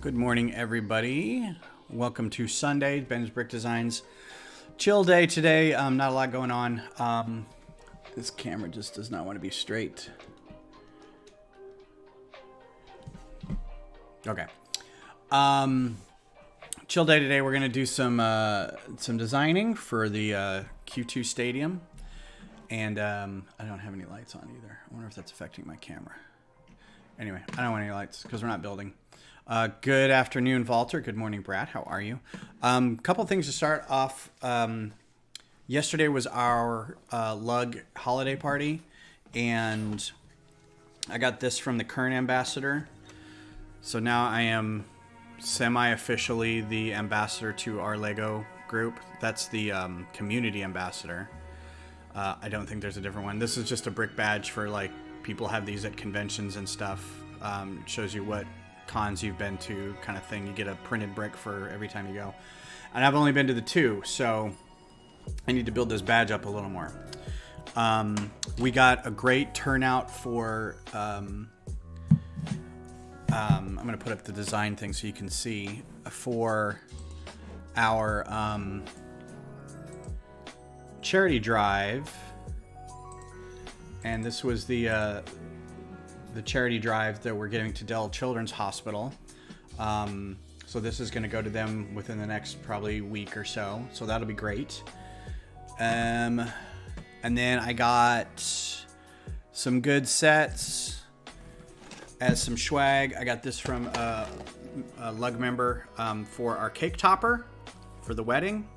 Good morning, everybody. Welcome to Sunday, Ben's Brick Designs. Chill day today. Not a lot going on. This camera just does not want to be straight. Okay. Chill day today. We're gonna do some designing for the Q2 stadium, and I don't have any lights on either. I wonder if that's affecting my camera. Anyway, I don't want any lights because we're not building. Good afternoon, Walter. Good morning, Brad. How are you? Couple things to start off. Yesterday was our lug holiday party, and I got this from the current ambassador. So now I am semi-officially the ambassador to our Lego group. That's the community ambassador. I don't think there's a different one. This is just a brick badge for, like, people have these at conventions and stuff. It shows you what cons you've been to, kind of thing. You get a printed brick for every time you go. And I've only been to the 2, so I need to build this badge up a little more. We got a great turnout for... I'm going to put up the design thing so you can see, for our charity drive. And this was the charity drive that we're giving to Dell Children's Hospital. So this is going to go to them within the next probably week or so. So that'll be great. And then I got some good sets as some swag. I got this from a lug member for our cake topper for the wedding.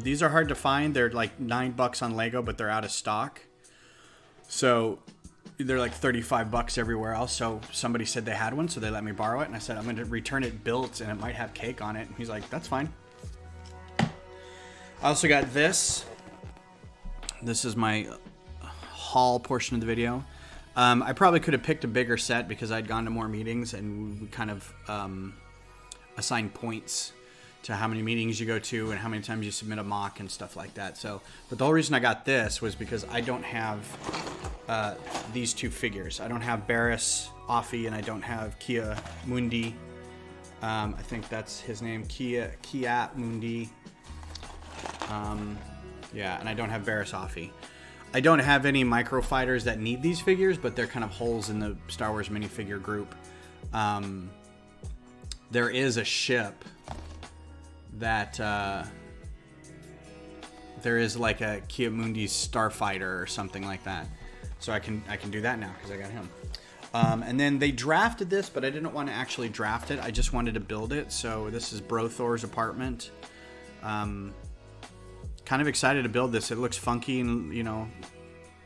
These are hard to find. They're like $9 on Lego, but they're out of stock. So they're like $35 everywhere else. So somebody said they had one, so they let me borrow it. And I said, I'm going to return it built, and it might have cake on it. And he's like, that's fine. I also got this. This is my haul portion of the video. I probably could have picked a bigger set because I'd gone to more meetings, and we kind of assigned points to how many meetings you go to and how many times you submit a mock and stuff like that. So, but the whole reason I got this was because I don't have these two figures. I don't have Barris Offie, and I don't have Kia Mundi. I think that's his name, Kia Mundi. Yeah, and I don't have Barris Offie. I don't have any microfighters that need these figures, but they're kind of holes in the Star Wars minifigure group. There is a ship that there is like a Kia Mundi Starfighter or something like that. So I can do that now because I got him. And then they drafted this, but I didn't want to actually draft it. I just wanted to build it. So this is Bro Thor's apartment. Kind of excited to build this. It looks funky and, you know,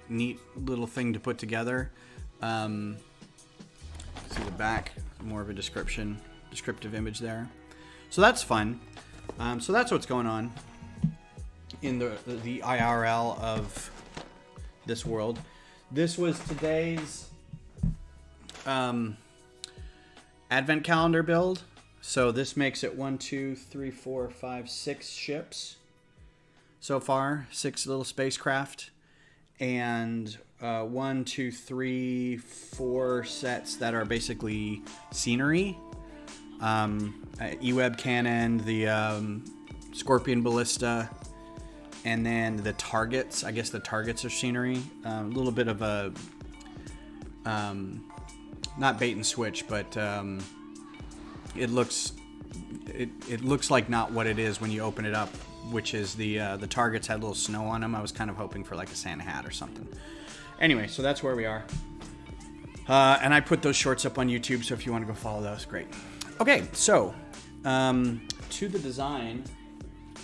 neat little thing to put together. See the back, more of a descriptive image there. So that's fun. So that's what's going on in the IRL of this world. This was today's advent calendar build. So this makes it 1, 2, 3, 4, 5, 6 ships so far, 6 little spacecraft, and 1, 2, 3, 4 sets that are basically scenery. E-Web cannon, the Scorpion ballista, and then the targets. I guess the targets are scenery. A little bit of a not bait and switch, but it looks like not what it is when you open it up, which is the targets had a little snow on them. I was kind of hoping for like a Santa hat or something. Anyway, so that's where we are. And I put those shorts up on YouTube, so if you want to go follow those, great. Okay, so to the design,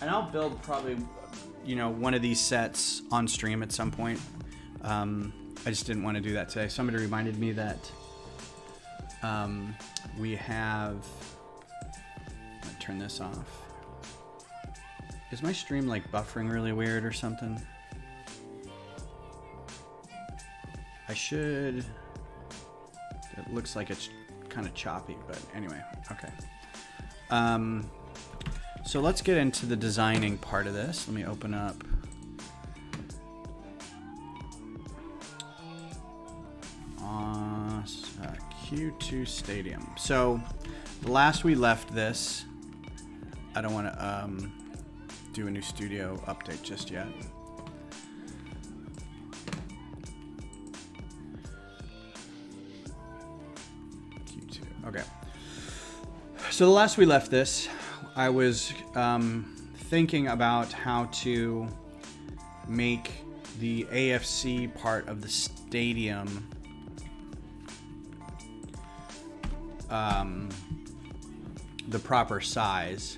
and I'll build probably, you know, one of these sets on stream at some point. I just didn't want to do that today. Somebody reminded me that we have... I'll turn this off. Is my stream like buffering really weird or something? I should... It looks like it's kind of choppy, but anyway, okay. So let's get into the designing part of this. Let me open up Q2 Stadium. So The last we left this, I don't want to do a new studio update just yet. Q2. Okay. So the last we left this, I was thinking about how to make the AFC part of the stadium the proper size.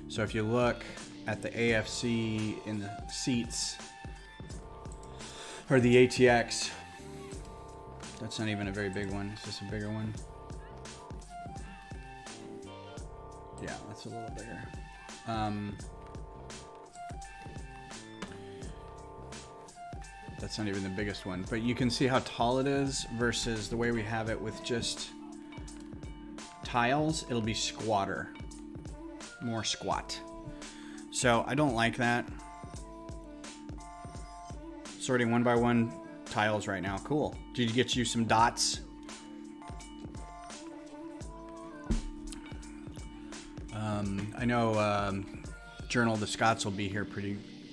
So if you look at the AFC in the seats, or the ATX, that's not even a very big one, it's just a bigger one. Yeah, that's a little bigger. That's not even the biggest one, but you can see how tall it is versus the way we have it with just tiles. It'll be squatter, more squat. So I don't like that. Sorting one by one tiles right now. Cool. Did you get you some dots? I know Journal of the Scots will be here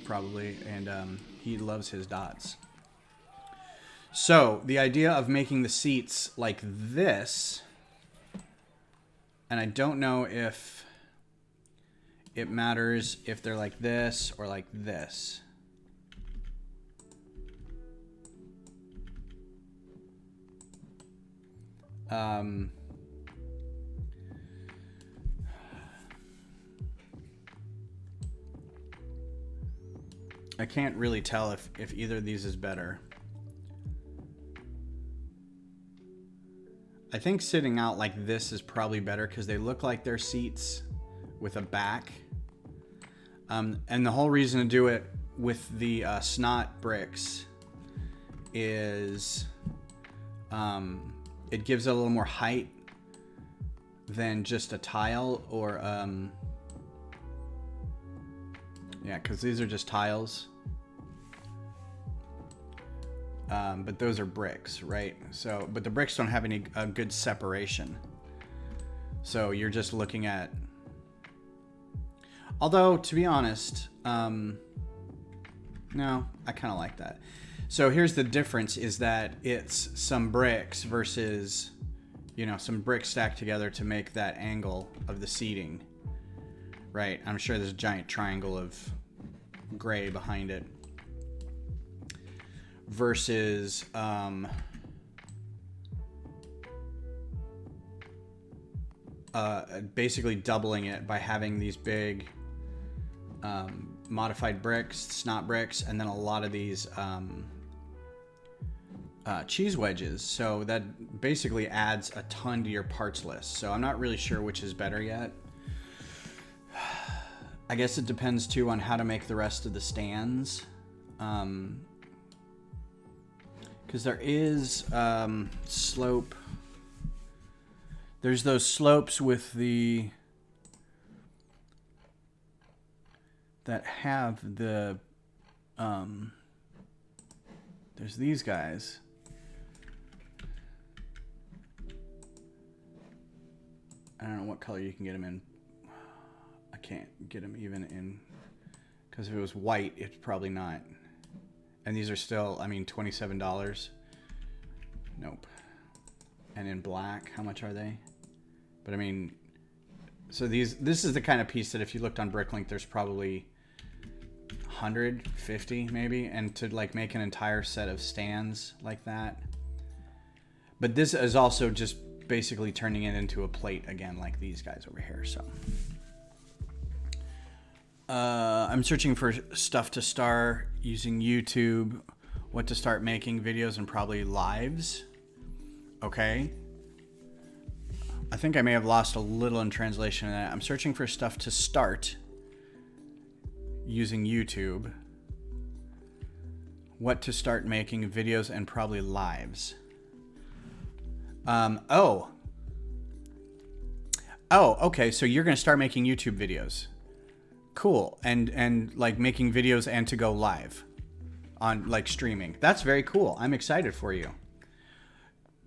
probably, and he loves his dots. So the idea of making the seats like this, and I don't know if it matters if they're like this or like this. I can't really tell if either of these is better. I think sitting out like this is probably better because they look like they're seats with a back. And the whole reason to do it with the snot bricks is it gives it a little more height than just a tile or yeah, because these are just tiles. But those are bricks, right? So, but the bricks don't have any good separation. So you're just looking at. Although, to be honest, no, I kind of like that. So here's the difference: is that it's some bricks versus, you know, some bricks stacked together to make that angle of the seating. Right? I'm sure there's a giant triangle of gray behind it. Versus basically doubling it by having these big modified bricks, snot bricks, and then a lot of these cheese wedges. So that basically adds a ton to your parts list. So I'm not really sure which is better yet. I guess it depends too on how to make the rest of the stands. Because there is slope. There's those slopes with the that have the there's these guys. I don't know what color you can get them in. I can't get them even in, because if it was white, it's probably not. And these are still, I mean, $27. Nope. And in black, how much are they? But I mean, so this is the kind of piece that if you looked on Bricklink, there's probably 150 maybe, and to like make an entire set of stands like that. But this is also just basically turning it into a plate again, like these guys over here. So I'm searching for stuff to start using YouTube, what to start making videos, and probably lives. Okay. I think I may have lost a little in translation of that. I'm searching for stuff to start using YouTube, what to start making videos, and probably lives. Oh, okay. So you're going to start making YouTube videos. Cool. And like making videos and to go live on like streaming. That's very cool. I'm excited for you.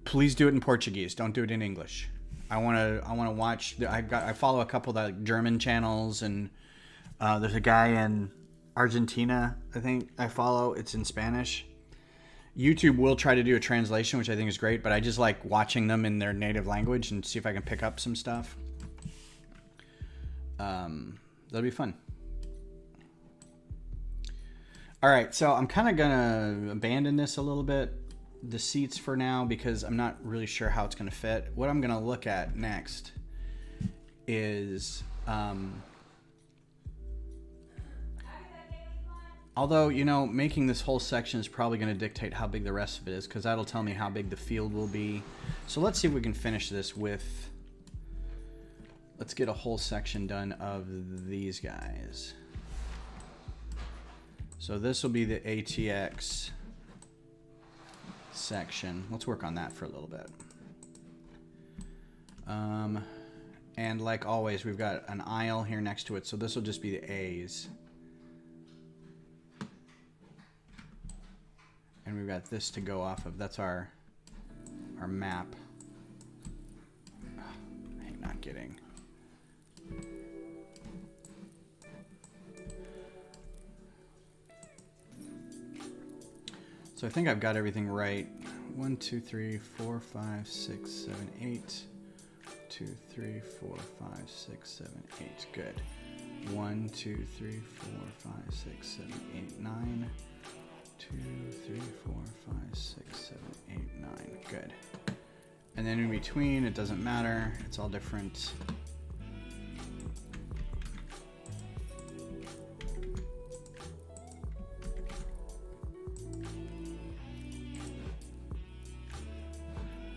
Please do it in Portuguese. Don't do it in English. I want to watch. I follow a couple of like German channels, and there's a guy in Argentina I think I follow. It's in Spanish. YouTube will try to do a translation, which I think is great, but I just like watching them in their native language and see if I can pick up some stuff. That'll be fun. All right, so I'm kind of gonna abandon this a little bit, the seats for now, because I'm not really sure how it's gonna fit. What I'm gonna look at next is, although, you know, making this whole section is probably gonna dictate how big the rest of it is, because that'll tell me how big the field will be. So let's see if we can finish this with, let's get a whole section done of these guys. So this will be the Atx section. Let's work on that for a little bit. And like always, we've got an aisle here next to it. So this will just be the A's. And we've got this to go off of. That's our map. I'm not getting. So I think I've got everything right. 1, 2, 3, 4, 5, 6, 7, 8. 2, 3, 4, 5, 6, 7, 8. Good. 1, 2, 3, 4, 5, 6, 7, 8, 9. 2, 3, 4, 5, 6, 7, 8, 9. Good. And then in between, it doesn't matter. It's all different.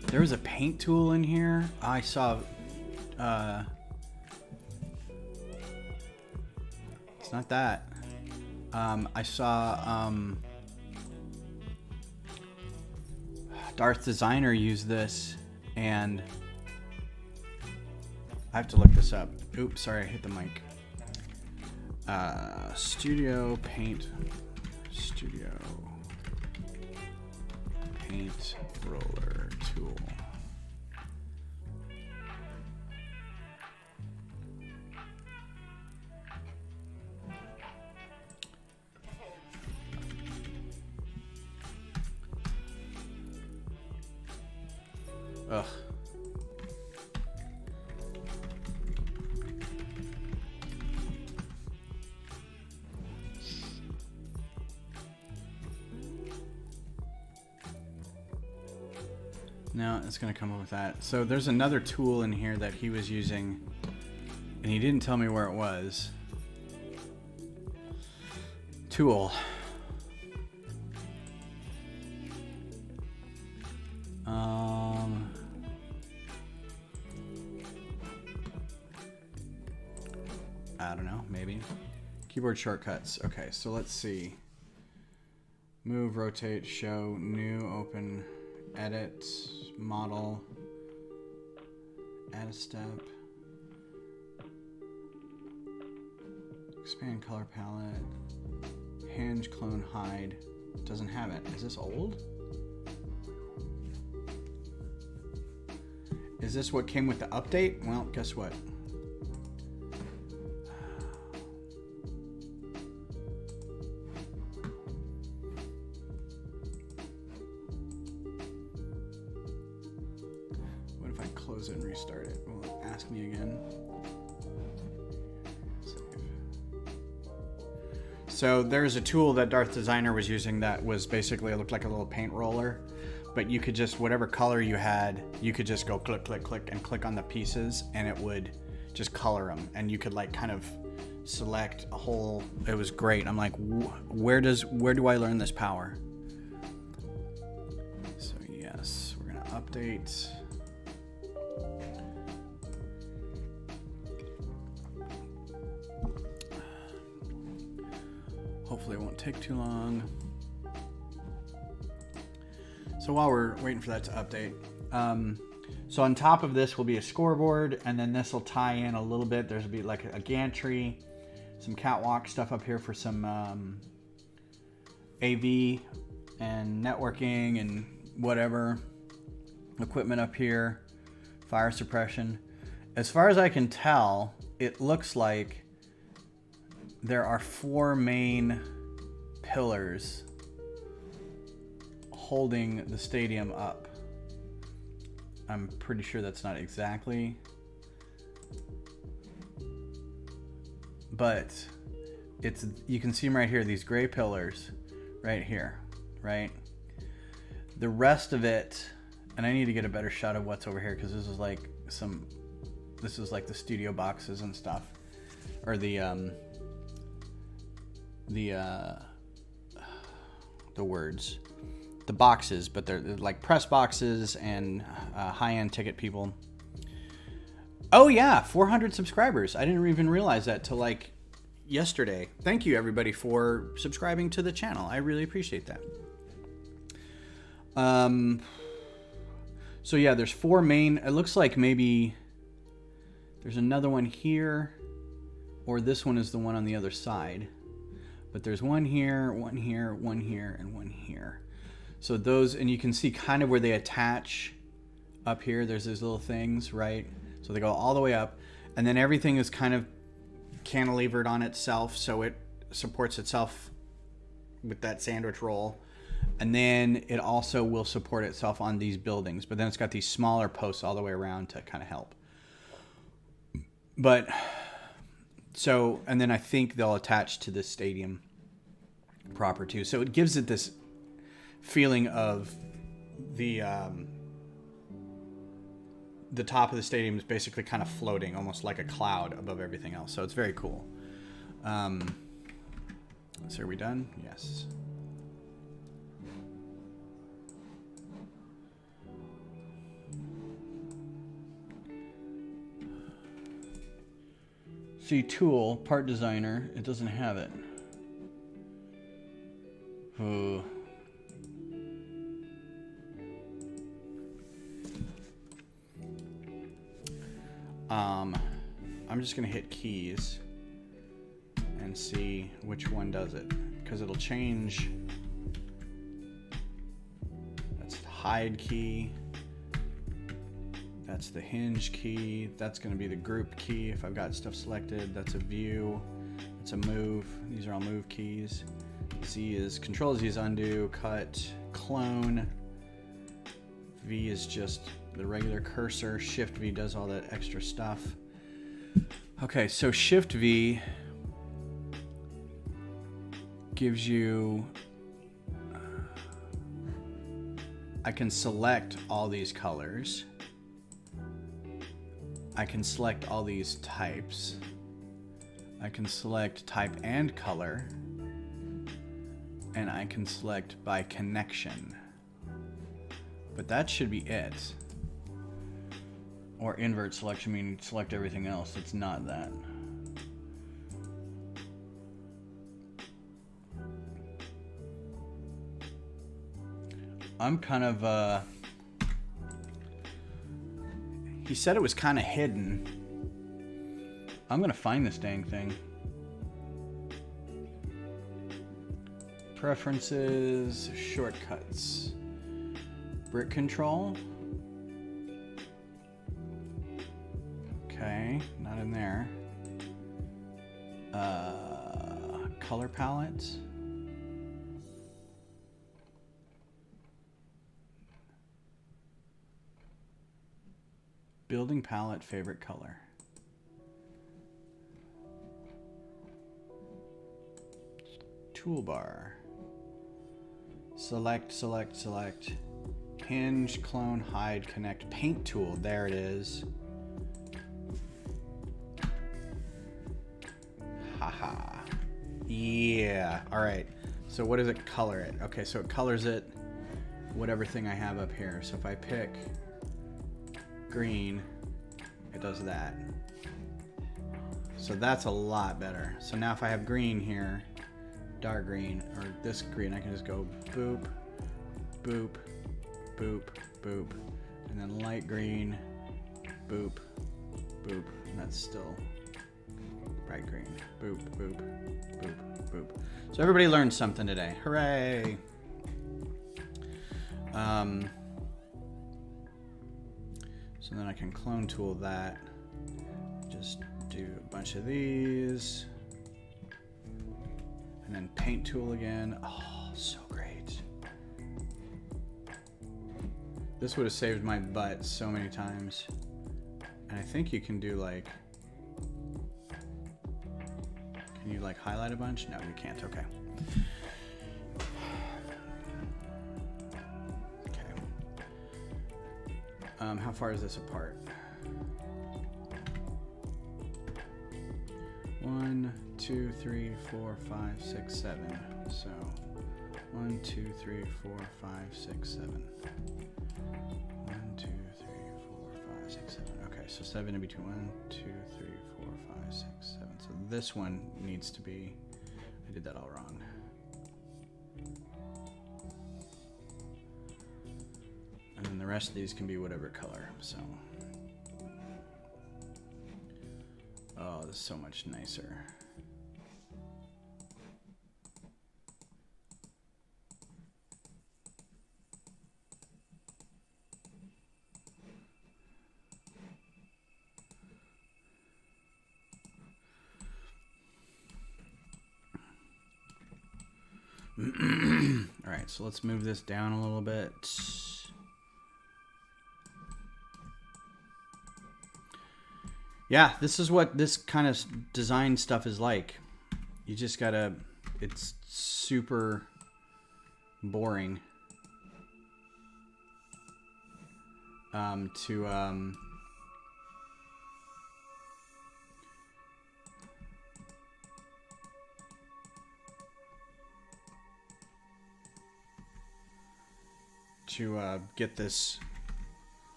There was a paint tool in here. I saw, it's not that. I saw, Darth Designer used this, and I have to look this up. Oops, sorry, I hit the mic. Studio Paint Roller Tool. Ugh. No, it's going to come up with that. So there's another tool in here that he was using, and he didn't tell me where it was. Tool. I don't know, maybe. Keyboard shortcuts. Okay, so let's see. Move, rotate, show, new, open, edit, model, add a step, expand color palette, hinge, clone, hide. Doesn't have it. Is this old? Is this what came with the update? Well, guess what? What if I close it and restart it? Will it ask me again? Save. So there's a tool that Darth Designer was using that was basically, it looked like a little paint roller. But you could just, whatever color you had, you could just go click, click, click, and click on the pieces, and it would just color them. And you could like kind of select a whole, it was great. I'm like, where do I learn this power? So yes, we're gonna update. Hopefully it won't take too long. So while we're waiting for that to update, so on top of this will be a scoreboard, and then this will tie in a little bit. There's be like a gantry, some catwalk stuff up here for some AV and networking and whatever equipment up here. Fire suppression. As far as I can tell, it looks like there are 4 main pillars holding the stadium up. I'm pretty sure that's not exactly, but it's, you can see them right here, these gray pillars right here, right? The rest of it, and I need to get a better shot of what's over here because this is like the studio boxes and stuff, or the words, the boxes, but they're like press boxes and high-end ticket people. Oh yeah, 400 subscribers. I didn't even realize that till like yesterday. Thank you everybody for subscribing to the channel. I really appreciate that. So yeah, there's 4 main, it looks like maybe there's another one here, or this one is the one on the other side. But there's one here, one here, one here, and one here. So those, and you can see kind of where they attach up here. There's those little things, right? So they go all the way up, and then everything is kind of cantilevered on itself, so it supports itself with that sandwich roll. And then it also will support itself on these buildings, but then it's got these smaller posts all the way around to kind of help. But so, and then I think they'll attach to the stadium proper too. So it gives it this feeling of the top of the stadium is basically kind of floating, almost like a cloud above everything else. So it's very cool. So are we done? Yes. See, tool, part designer, it doesn't have it. Ooh. I'm just gonna hit keys and see which one does it, because it'll change. That's the hide key. That's the hinge key. That's going to be the group key if I've got stuff selected. That's a view. That's a move. These are all move keys. Z is Control Z is undo, cut, clone. V is just the regular cursor. Shift V does all that extra stuff. Okay, so Shift V gives you, I can select all these colors. I can select all these types. I can select type and color. And I can select by connection. But that should be it. Or invert selection, meaning select everything else. It's not that. I'm kind of, he said it was kind of hidden. I'm gonna find this dang thing. Preferences, shortcuts. Brick control. Okay, not in there. Color palette. Building palette, favorite color. Toolbar. Select, select, select. Hinge, clone, hide, connect, paint tool. There it is. Haha. Yeah. All right. So what does it color it? Okay, so it colors it whatever thing I have up here. So if I pick green, it does that. So that's a lot better. So now if I have green here, dark green, or this green, I can just go boop, boop, boop, boop, and then light green, boop, boop, and that's still bright green, boop, boop, boop, boop. So everybody learned something today. Hooray! So then I can clone tool that. Just do a bunch of these. And then paint tool again. Oh, so great. This would have saved my butt so many times. And I think you can do like... Can you like highlight a bunch? No, you can't. Okay. How far is this apart? 1, 2, 3, 4, 5, 6, 7. So 1, 2, 3, 4, 5, 6, 7. 1, 2, 3, 4, 5, 6, 7. Okay, so 7 in between. 1, 2, 3, 4, 5, 6, 7. So this one needs to be, I did that all wrong. And then the rest of these can be whatever color, so. Oh, this is so much nicer. All right, so let's move this down a little bit. Yeah, this is what this kind of design stuff is like. You just gotta, it's super boring to get this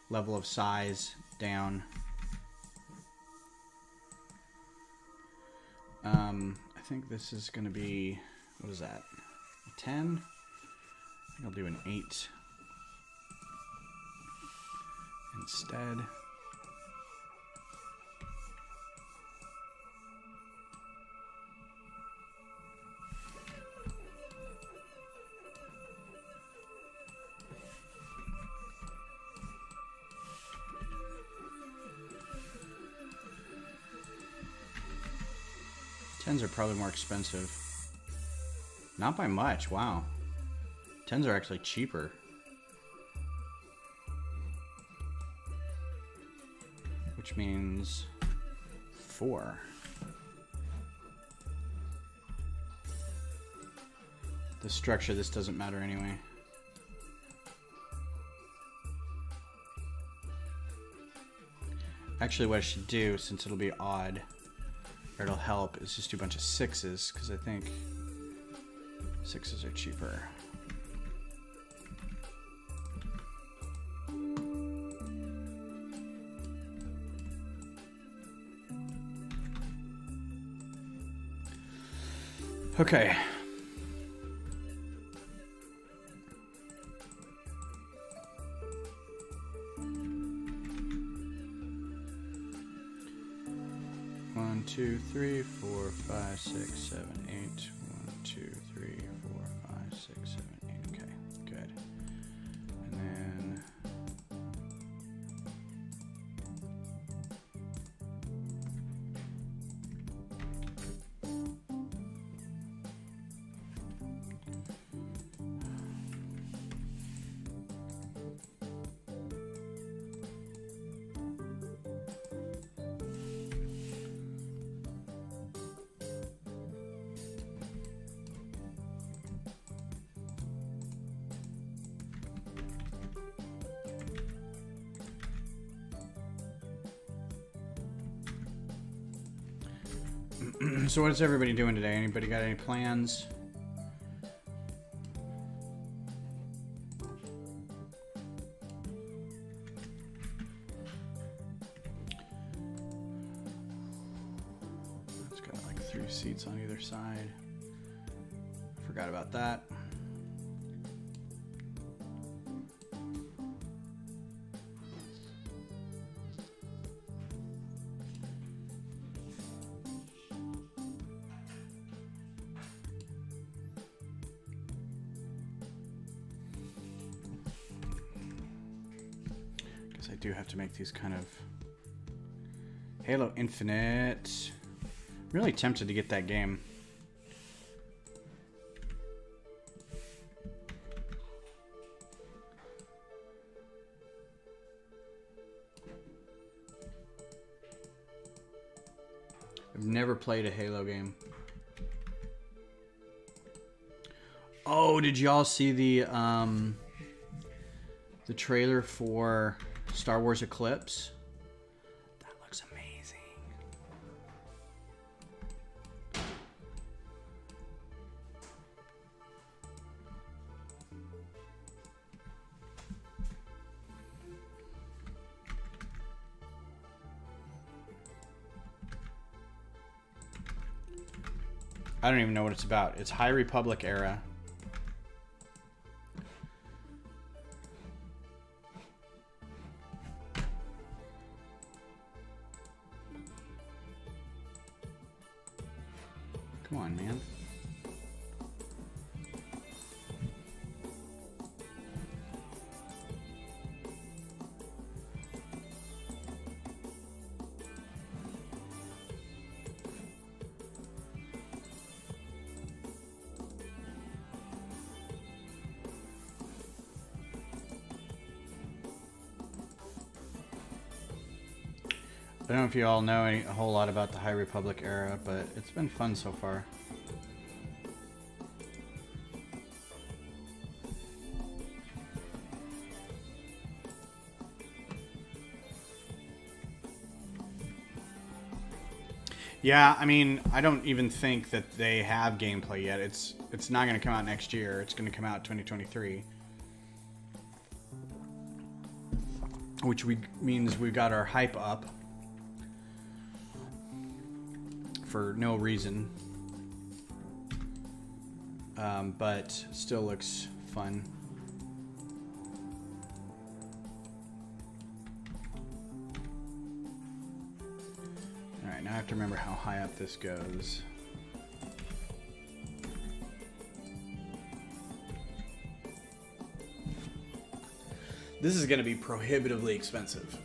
level of size down. I think this is going to be, what is that, a 10? I think I'll do an 8 instead. Tens are probably more expensive. Not by much, wow. Tens are actually cheaper. Which means 4. The structure, this doesn't matter anyway. Actually, what I should do, since it'll be odd, or it'll help, is just do a bunch of 6s, because I think 6s are cheaper. Okay. One, 2, 3, 4, 5, 6, 7, 8. 1, 2, 3, 4, 5, 6, 7, 8. Okay, good. And then so what is everybody doing today? Anybody got any plans? It's got like 3 seats on either side. Forgot about that. I do have to make these kind of... Halo Infinite. Really tempted to get that game. I've never played a Halo game. Oh, did y'all see the trailer for Star Wars Eclipse? That looks amazing. I don't even know what it's about. It's High Republic era. Come on, man. I don't know if you all know a whole lot about the High Republic era, but it's been fun so far. Yeah, I mean, I don't even think that they have gameplay yet. It's not going to come out next year. It's going to come out 2023. Which means we got our hype up for no reason, but still looks fun. All right, now I have to remember how high up this goes. This is going to be prohibitively expensive.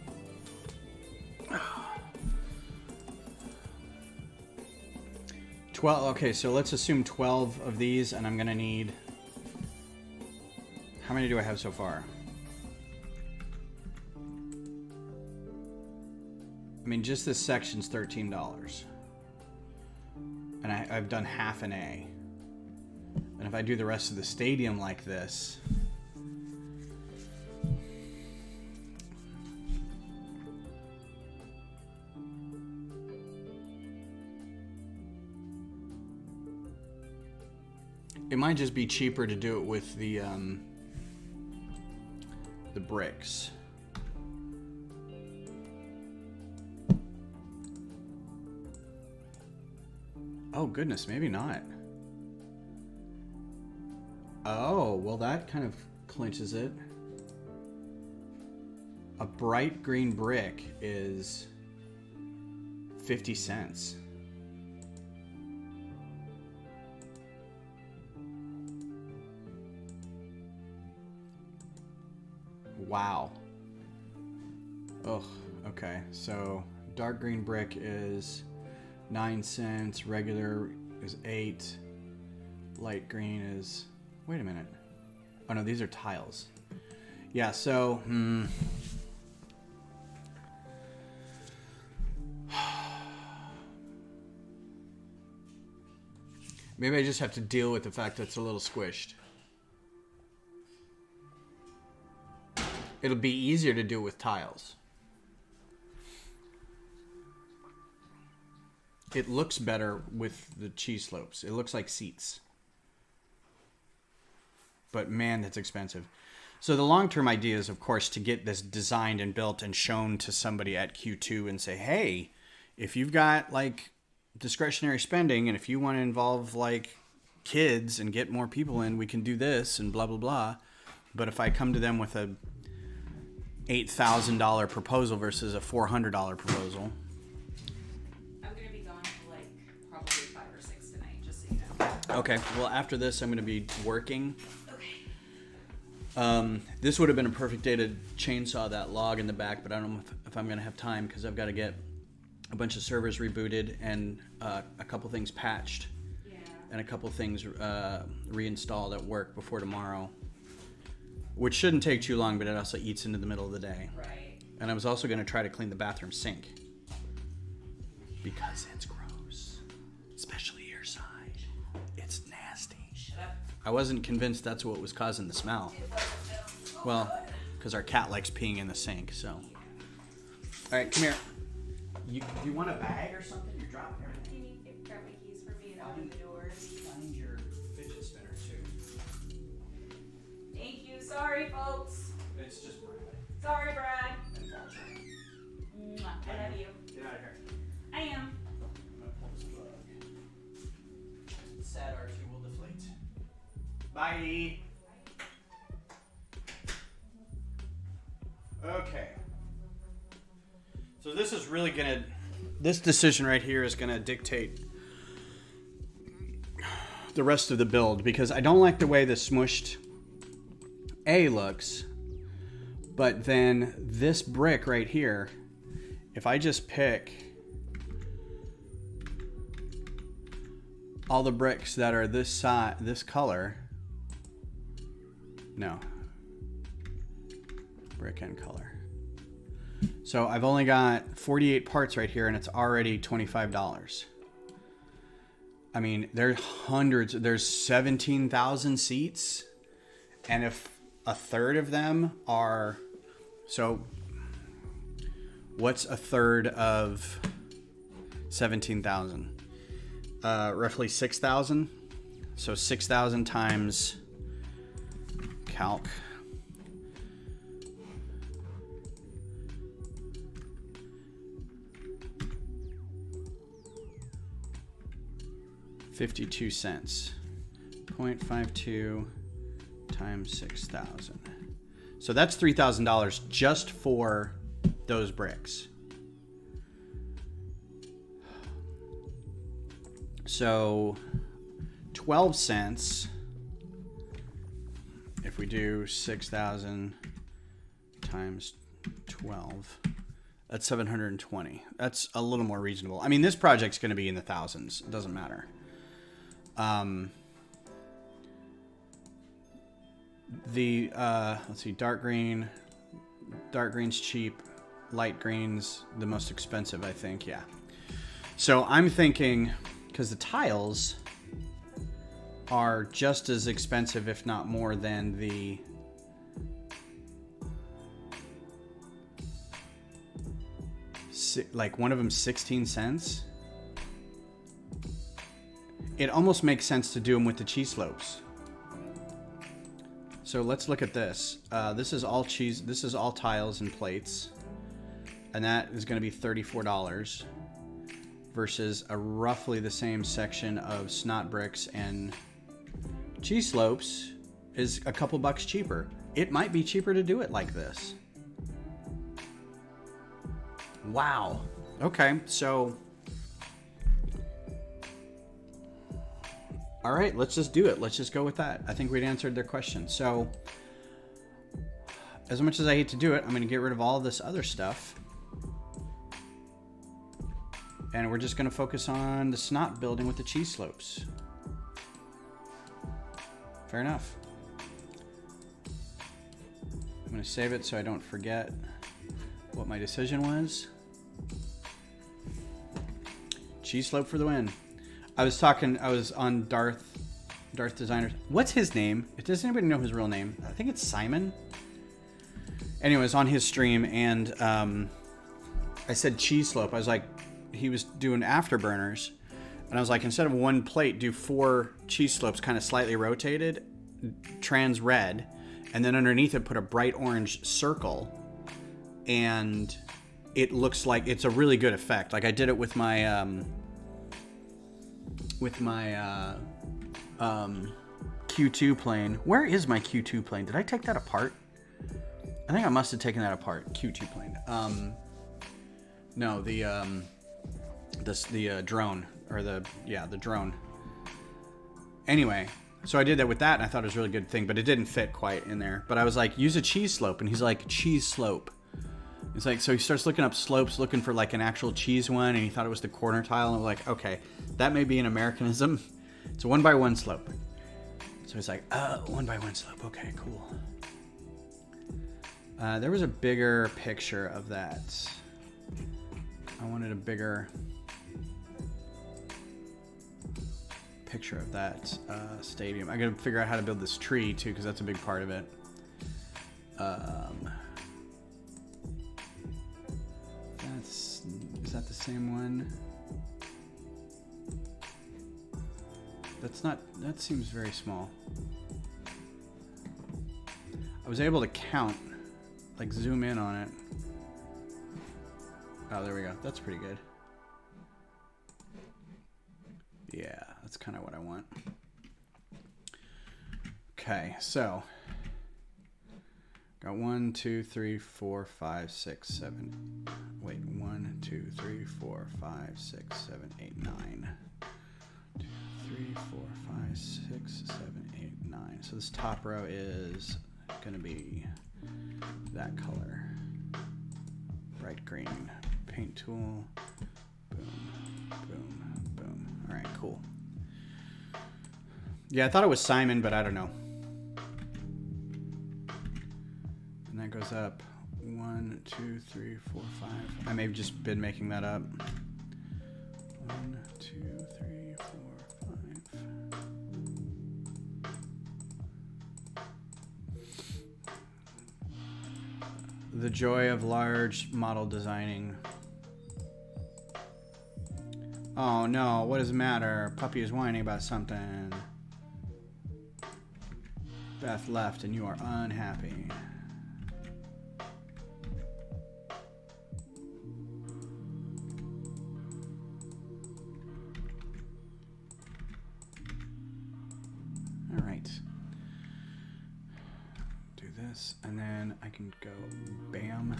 Okay, so let's assume 12 of these, and I'm gonna need... How many do I have so far? I mean, just this section's $13. And I've done half an A. And if I do the rest of the stadium like this... It might just be cheaper to do it with the bricks. Oh goodness, maybe not. Oh, well that kind of clinches it. A bright green brick is 50 cents. Wow. Oh, okay. So dark green brick is 9 cents. Regular is 8. Light green is... Wait a minute. Oh no, these are tiles. Yeah, so... Maybe I just have to deal with the fact that it's a little squished. It'll be easier to do with tiles. It looks better with the cheese slopes. It looks like seats. But man, that's expensive. So the long-term idea is, of course, to get this designed and built and shown to somebody at Q2 and say, hey, if you've got like discretionary spending and if you want to involve like kids and get more people in, we can do this and blah, blah, blah. But if I come to them with a $8,000 proposal versus a $400 proposal. I'm going to be gone for like probably 5 or 6 tonight, just so you know. Okay, well after this I'm going to be working. Okay. This would have been a perfect day to chainsaw that log in the back, but I don't know if I'm going to have time because I've got to get a bunch of servers rebooted and a couple things patched. Yeah. And a couple things reinstalled at work before tomorrow. Which shouldn't take too long, but it also eats into the middle of the day. Right. And I was also going to try to clean the bathroom sink. Because it's gross. Especially your side. It's nasty. Shut up. I wasn't convinced that's what was causing the smell. Well, because our cat likes peeing in the sink, so. Alright, come here. You want a bag or something? You're dropping everything. Can you grab my keys for me and open the doors? Find your fidget spinner, too. Thank you. Sorry, folks. It's just Brad. Sorry, Brad. And Walter. Mwah. I love you. Get out of here. I am. I'm gonna pull this plug. Sad R2 will deflate. Bye. Okay. So this is really this decision right here is gonna dictate the rest of the build because I don't like the way the smushed A looks, but then this brick right here, if I just pick all the bricks that are this size, this color, no, brick and color. So I've only got 48 parts right here and it's already $25. I mean, there's hundreds, there's 17,000 seats. And if a third of them are, so what's a third of 17,000? Roughly 6,000. So 6,000 times calc. $0.52. 0.52 times 6,000. So that's $3,000 just for those bricks. So 12 cents, if we do 6,000 times 12, that's 720. That's a little more reasonable. I mean, this project's going to be in the thousands. It doesn't matter. Let's see, dark green's cheap, light green's the most expensive, I think. Yeah. So I'm thinking, because the tiles are just as expensive, if not more, than the like one of them 16 cents. It almost makes sense to do them with the cheese slopes. So let's look at this. This is all cheese. This is all tiles and plates. And that is going to be $34 versus a roughly the same section of snot bricks and cheese slopes is a couple bucks cheaper. It might be cheaper to do it like this. Wow. Okay, so all right, let's just do it. Let's just go with that. I think we'd answered their question. So as much as I hate to do it, I'm going to get rid of all of this other stuff. And we're just going to focus on the snot building with the cheese slopes. Fair enough. I'm going to save it so I don't forget what my decision was. Cheese slope for the win. I was on Darth Designer. What's his name? Does anybody know his real name? I think it's Simon. Anyways, on his stream, and I said cheese slope. I was like, he was doing afterburners, and I was like, instead of one plate, do 4 cheese slopes kind of slightly rotated, trans red, and then underneath it put a bright orange circle, and it looks like it's a really good effect. Like I did it with my Q2 plane. Where is my Q2 plane? Did I take that apart? I think I must have taken that apart. Q2 plane. No, the drone, or the drone. Anyway, So I did that with that, and I thought it was a really good thing, but it didn't fit quite in there. But I was like, use a cheese slope, and he's like, cheese slope. It's like, so he starts looking up slopes, looking for like an actual cheese one, and he thought it was the corner tile, and I'm like, okay, that may be an Americanism. It's a 1x1 slope. So he's like, 1x1 slope, okay, cool. There was a bigger picture of that. I wanted a bigger picture of that stadium. I gotta figure out how to build this tree too, because that's a big part of it. Is that the same one? That's not, that seems very small. I was able to count, like zoom in on it. Oh, there we go. That's pretty good. Yeah, that's kind of what I want. Okay, so got 1, 2, 3, 4, 5, 6, 7. Wait, 1, 2, 3, 4, 5, 6, 7, 8, 9. 2, 3, 4, 5, 6, 7, 8, 9. So this top row is gonna be that color. Bright green. Paint tool. Boom, boom, boom. All right, cool. Yeah, I thought it was Simon, but I don't know. And that goes up 1, 2, 3, 4, 5. I may have just been making that up. 1, 2, 3, 4, 5. The joy of large model designing. Oh no, what does it matter? Puppy is whining about something. Beth left and you are unhappy. All right. Do this and then I can go bam.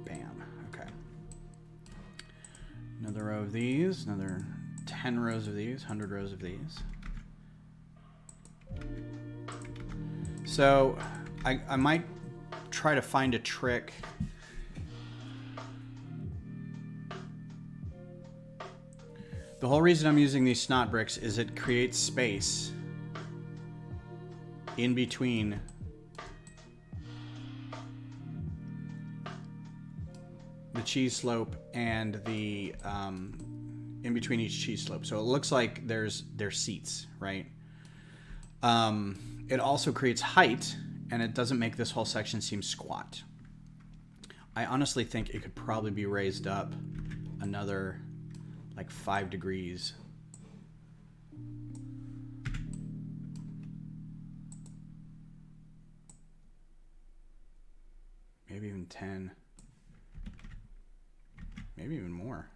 Bam. Okay. Another row of these, another 10 rows of these, 100 rows of these. So I might try to find a trick. The whole reason I'm using these snot bricks is it creates space in between the cheese slope and the in between each cheese slope, so it looks like there's seats, right? It also creates height, and it doesn't make this whole section seem squat. I honestly think it could probably be raised up another like 5 degrees. Maybe even 10. Maybe even more.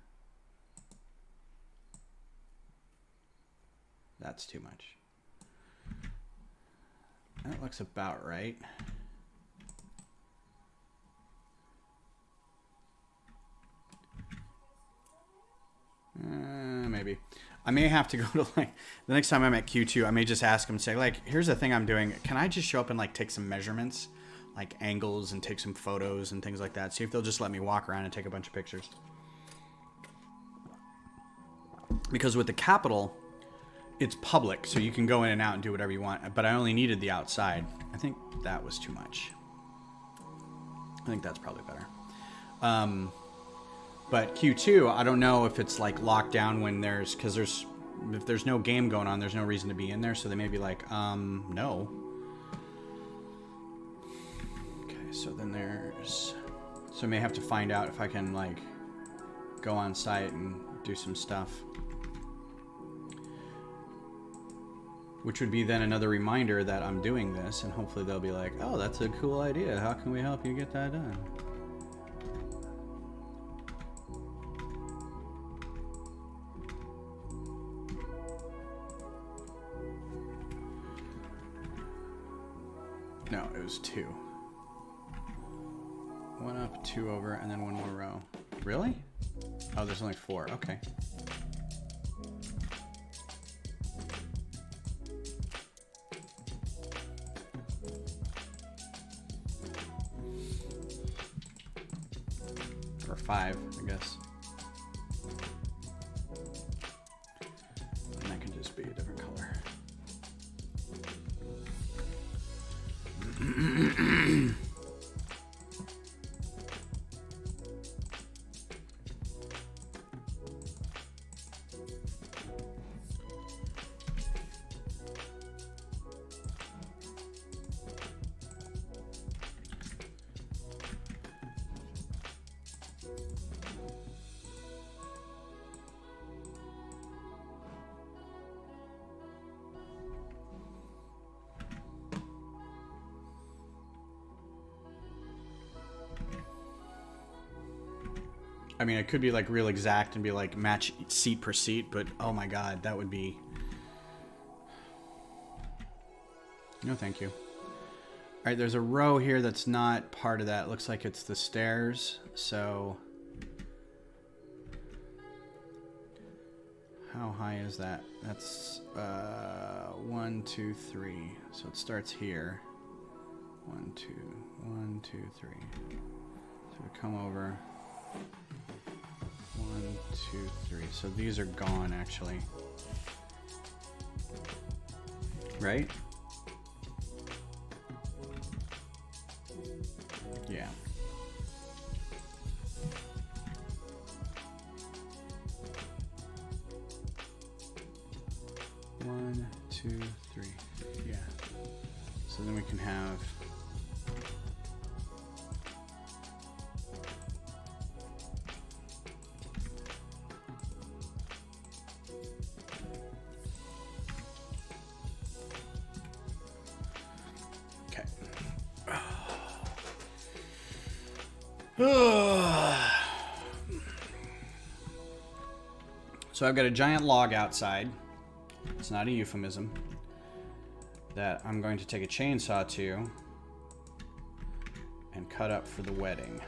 That's too much. That looks about right. Maybe. I may have to go to like the next time I'm at Q2, I may just ask them, say like, here's the thing I'm doing. Can I just show up and like take some measurements, like angles, and take some photos and things like that? See if they'll just let me walk around and take a bunch of pictures. Because with the Capitol, it's public, so you can go in and out and do whatever you want. But I only needed the outside. I think that was too much. I think that's probably better. But Q2, I don't know if it's like locked down when there's, because if there's no game going on, there's no reason to be in there. So they may be like, no. Okay, so then so I may have to find out if I can like go on site and do some stuff. Which would be then another reminder that I'm doing this, and hopefully they'll be like, oh, that's a cool idea. How can we help you get that done? No, it was 2. 1 up, 2 over, and then 1 more row. Really? Oh, there's only 4. Okay. 5, I guess. And that can just be a different color. I mean, it could be like real exact and be like match seat per seat, but oh my god, that would be... No, thank you. All right, there's a row here that's not part of that. It looks like it's the stairs, so... How high is that? That's 1, 2, 3. So it starts here. 1, 2, 1, 2, 3. So we come over. 1, 2, 3. So these are gone, actually. Right? Yeah. One, 2, 3. Yeah. So then we can have... So I've got a giant log outside. It's not a euphemism. That I'm going to take a chainsaw to and cut up for the wedding.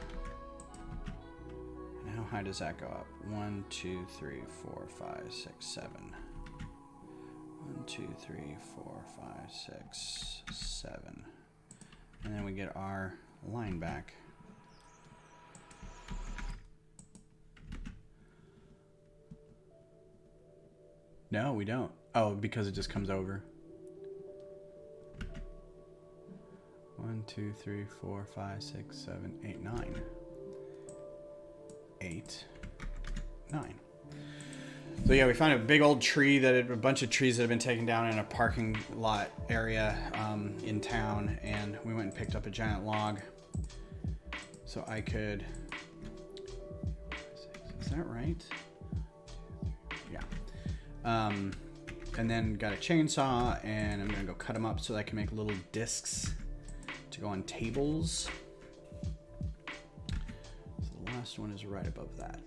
And how high does that go up? 1, 2, 3, 4, 5, 6, 7. 1, 2, 3, 4, 5, 6, 7. And then we get our line back. No, we don't. Oh, because it just comes over. 1, 2, 3, 4, 5, 6, 7, 8, 9. 8, 9. So yeah, we found a big old tree a bunch of trees that have been taken down in a parking lot area in town, and we went and picked up a giant log. So I could. Is that right? Yeah. And then got a chainsaw, and I'm gonna go cut them up so that I can make little discs to go on tables. So the last one is right above that.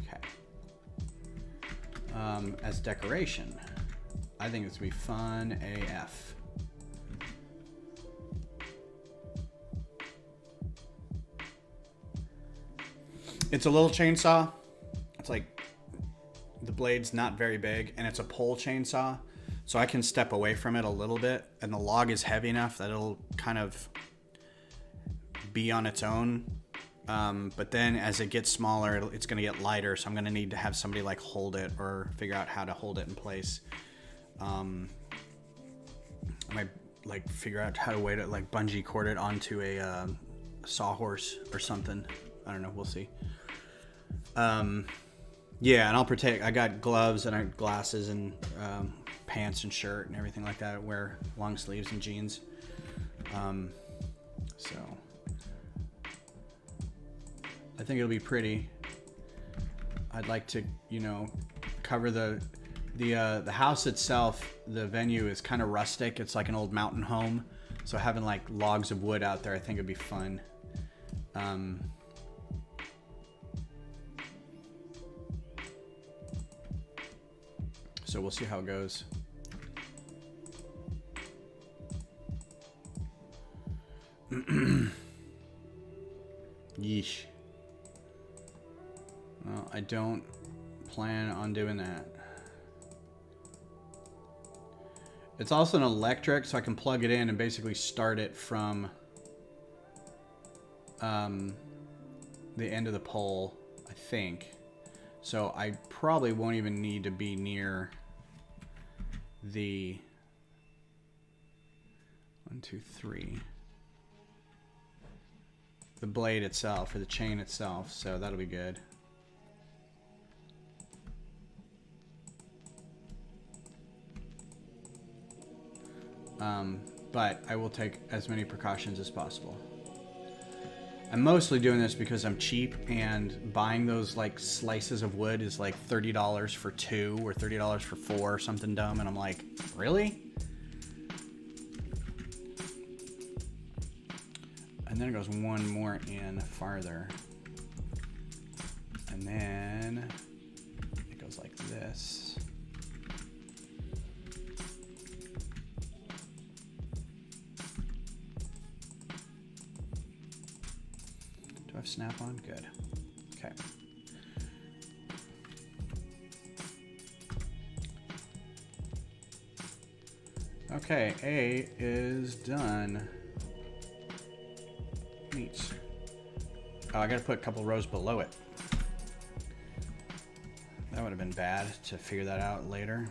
Okay. As decoration, I think it's gonna be fun AF. It's a little chainsaw. It's like the blade's not very big, and it's a pole chainsaw, so I can step away from it a little bit, and the log is heavy enough that it'll kind of be on its own. But then as it gets smaller, it's going to get lighter, so I'm going to need to have somebody like hold it or figure out how to hold it in place. I might like figure out how to weight it, like bungee cord it onto a sawhorse or something. I don't know. We'll see. Yeah, and I'll protect. I got gloves and I got glasses and pants and shirt and everything like that. I wear long sleeves and jeans. So I think it'll be pretty. I'd like to, cover the house itself. The venue is kind of rustic. It's like an old mountain home. So having like logs of wood out there, I think it'd be fun. So we'll see how it goes. Yeesh. Well, I don't plan on doing that. It's also an electric, so I can plug it in and basically start it from the end of the pole, I think. So I probably won't even need to be near the 1, 2, 3. The blade itself, or the chain itself, so that'll be good. But I will take as many precautions as possible. I'm mostly doing this because I'm cheap, and buying those like slices of wood is like $30 for 2 or $30 for 4 or something dumb, and I'm like, really? And then it goes one more in farther, and then it goes like this. Do I have snap on? Good. Okay. Okay, A is done. Neat. Oh, I gotta put a couple rows below it. That would have been bad to figure that out later.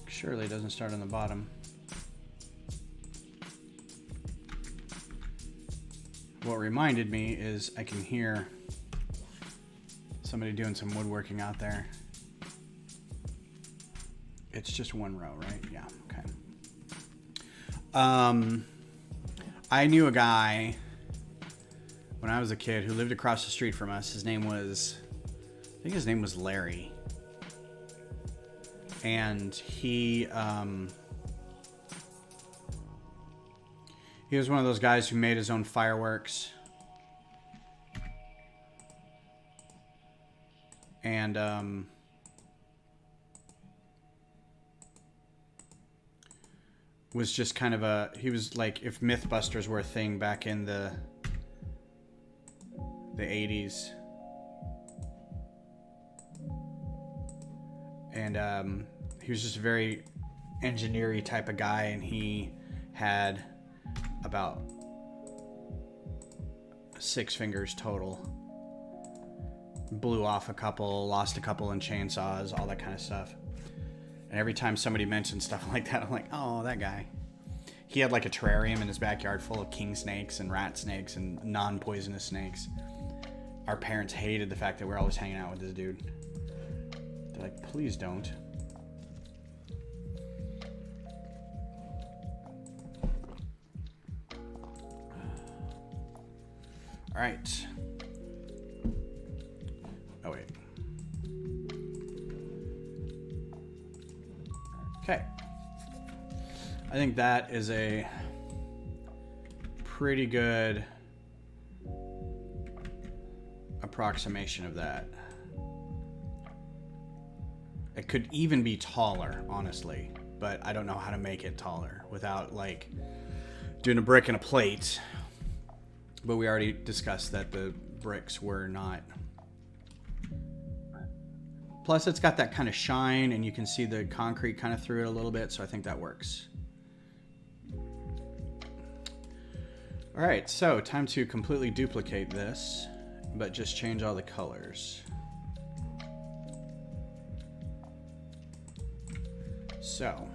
Surely it doesn't start on the bottom. What reminded me is I can hear somebody doing some woodworking out there. It's just one row, right? Yeah, okay. I knew a guy when I was a kid who lived across the street from us. I think his name was Larry. And he was one of those guys who made his own fireworks. And was just kind of he was like if Mythbusters were a thing back in the 80s. And he was just a very engineer-y type of guy, and he had about 6 fingers total. Blew off a couple, lost a couple in chainsaws, all that kind of stuff. And every time somebody mentioned stuff like that, I'm like, oh, that guy. He had like a terrarium in his backyard full of king snakes and rat snakes and non-poisonous snakes. Our parents hated the fact that we're always hanging out with this dude. They're like, please don't. All right. Oh, wait. Okay. I think that is a pretty good approximation of that. It could even be taller, honestly, but I don't know how to make it taller without like doing a brick and a plate. But we already discussed that the bricks were not. Plus, it's got that kind of shine, and you can see the concrete kind of through it a little bit, so I think that works. All right, so time to completely duplicate this, but just change all the colors. So,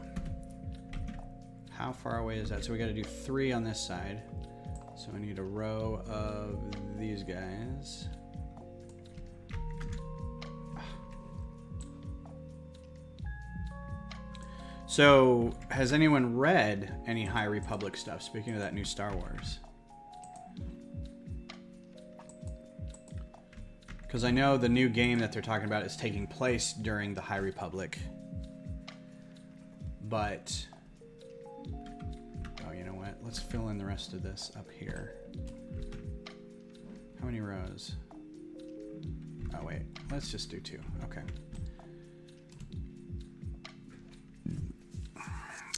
how far away is that? So we got to do 3 on this side. So I need a row of these guys. So, has anyone read any High Republic stuff? Speaking of that new Star Wars. Because I know the new game that they're talking about is taking place during the High Republic. But, oh, you know what? Let's fill in the rest of this up here. How many rows? Oh, wait. Let's just do 2. Okay.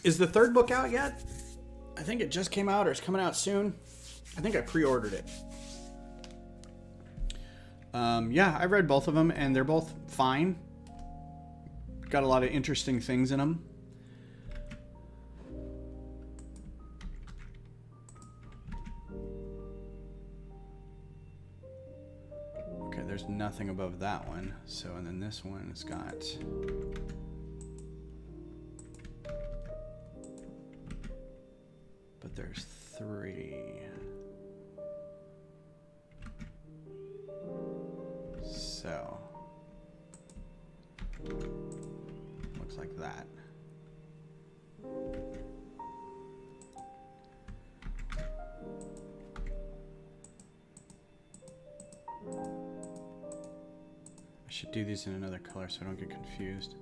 Is the 3rd book out yet? I think it just came out or it's coming out soon. I think I pre-ordered it. Yeah, I read both of them, and they're both fine. Got a lot of interesting things in them. Okay, there's nothing above that one. So, and then this one has got... But there's 3. So, looks like that. I should do these in another color so I don't get confused.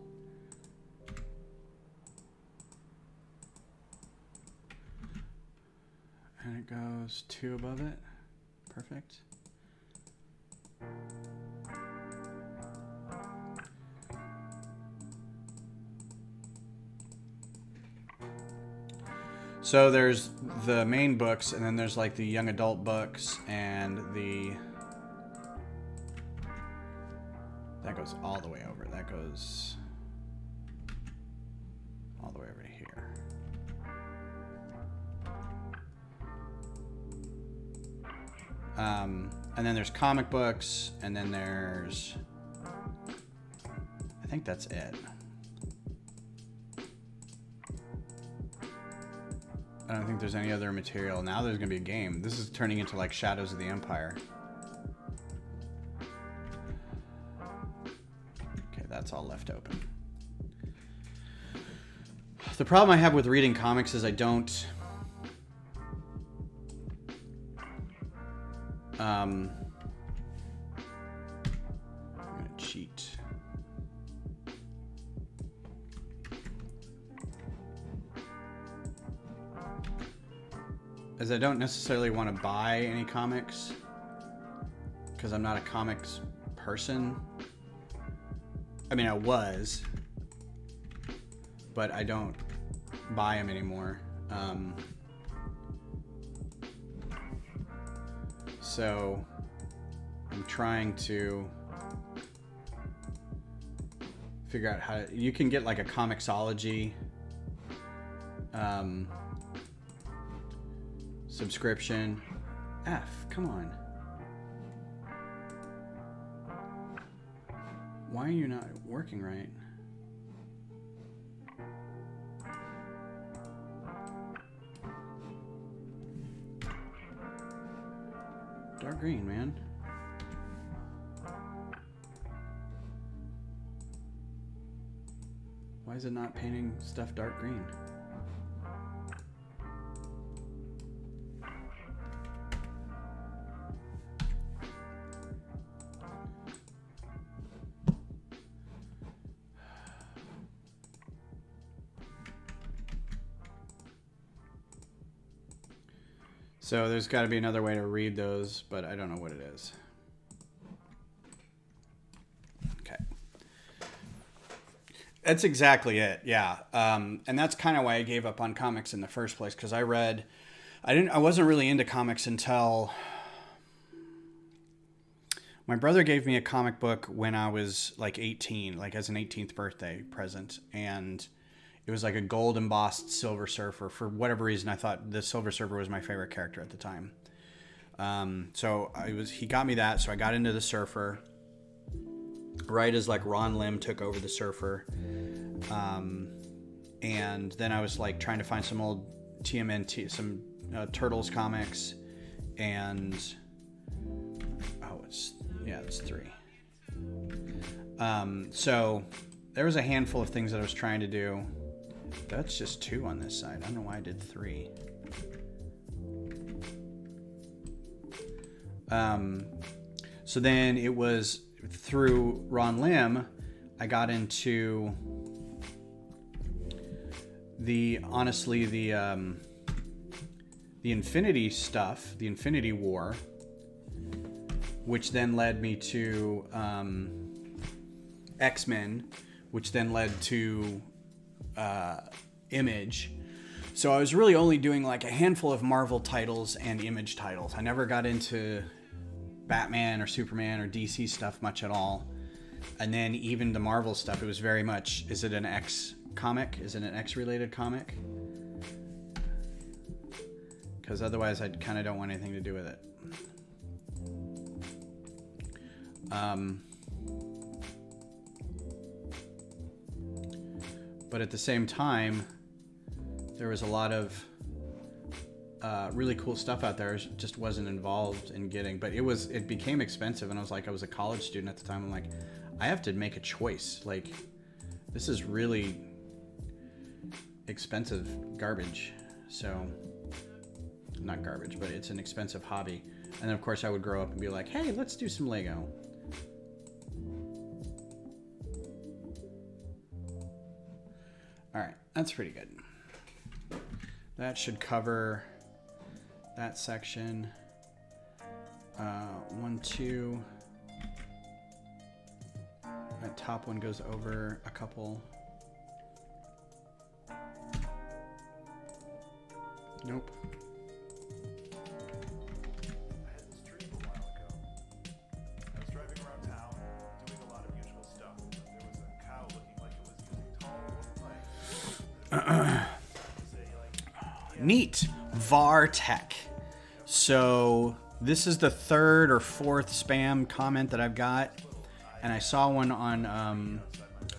And it goes 2 above it. Perfect. So there's the main books, and then there's like the young adult books, and that goes all the way over. That goes all the way over to here. And then there's comic books, and then there's, I think that's it. I don't think there's any other material. Now there's going to be a game. This is turning into like Shadows of the Empire. Okay, that's all left open. The problem I have with reading comics is I don't... I'm going to cheat. As I don't necessarily want to buy any comics because I'm not a comics person. I mean, I was, but I don't buy them anymore. So I'm trying to figure out how to, you can get like a Comixology subscription. Come on. Why are you not working right? Dark green, man. Why is it not painting stuff dark green? So there's got to be another way to read those, but I don't know what it is. Okay. That's exactly it, yeah. And that's kind of why I gave up on comics in the first place, because I wasn't really into comics until my brother gave me a comic book when I was like 18, like as an 18th birthday present, and it was like a gold embossed Silver Surfer. For whatever reason, I thought the Silver Surfer was my favorite character at the time. So he got me that, so I got into the Surfer right as like Ron Lim took over the Surfer. And then I was like trying to find some old TMNT, some Turtles comics, and it's 3. So there was a handful of things that I was trying to do. That's just 2 on this side. I don't know why I did 3. So then it was through Ron Lim, I got into the Infinity stuff, the Infinity War, which then led me to X-Men, which then led to Image. So I was really only doing like a handful of Marvel titles and Image titles. I never got into Batman or Superman or DC stuff much at all. And then even the Marvel stuff, it was very much, is it an X comic? Is it an X related comic? Because otherwise I kind of don't want anything to do with it. But at the same time, there was a lot of really cool stuff out there. Just wasn't involved in getting, but it became expensive, and I was a college student at the time. I'm like, I have to make a choice. Like, this is really expensive garbage. So, not garbage, but it's an expensive hobby. And then of course I would grow up and be like, hey, let's do some Lego. All right, that's pretty good. That should cover that section. 1, 2. That top one goes over a couple. Nope. I had this dream a while ago. I was driving around town, doing a lot of usual stuff. There was a cow looking like it was using tall wooden legs. Neat. VAR Tech. So this is the 3rd or 4th spam comment that I've got. And I saw one on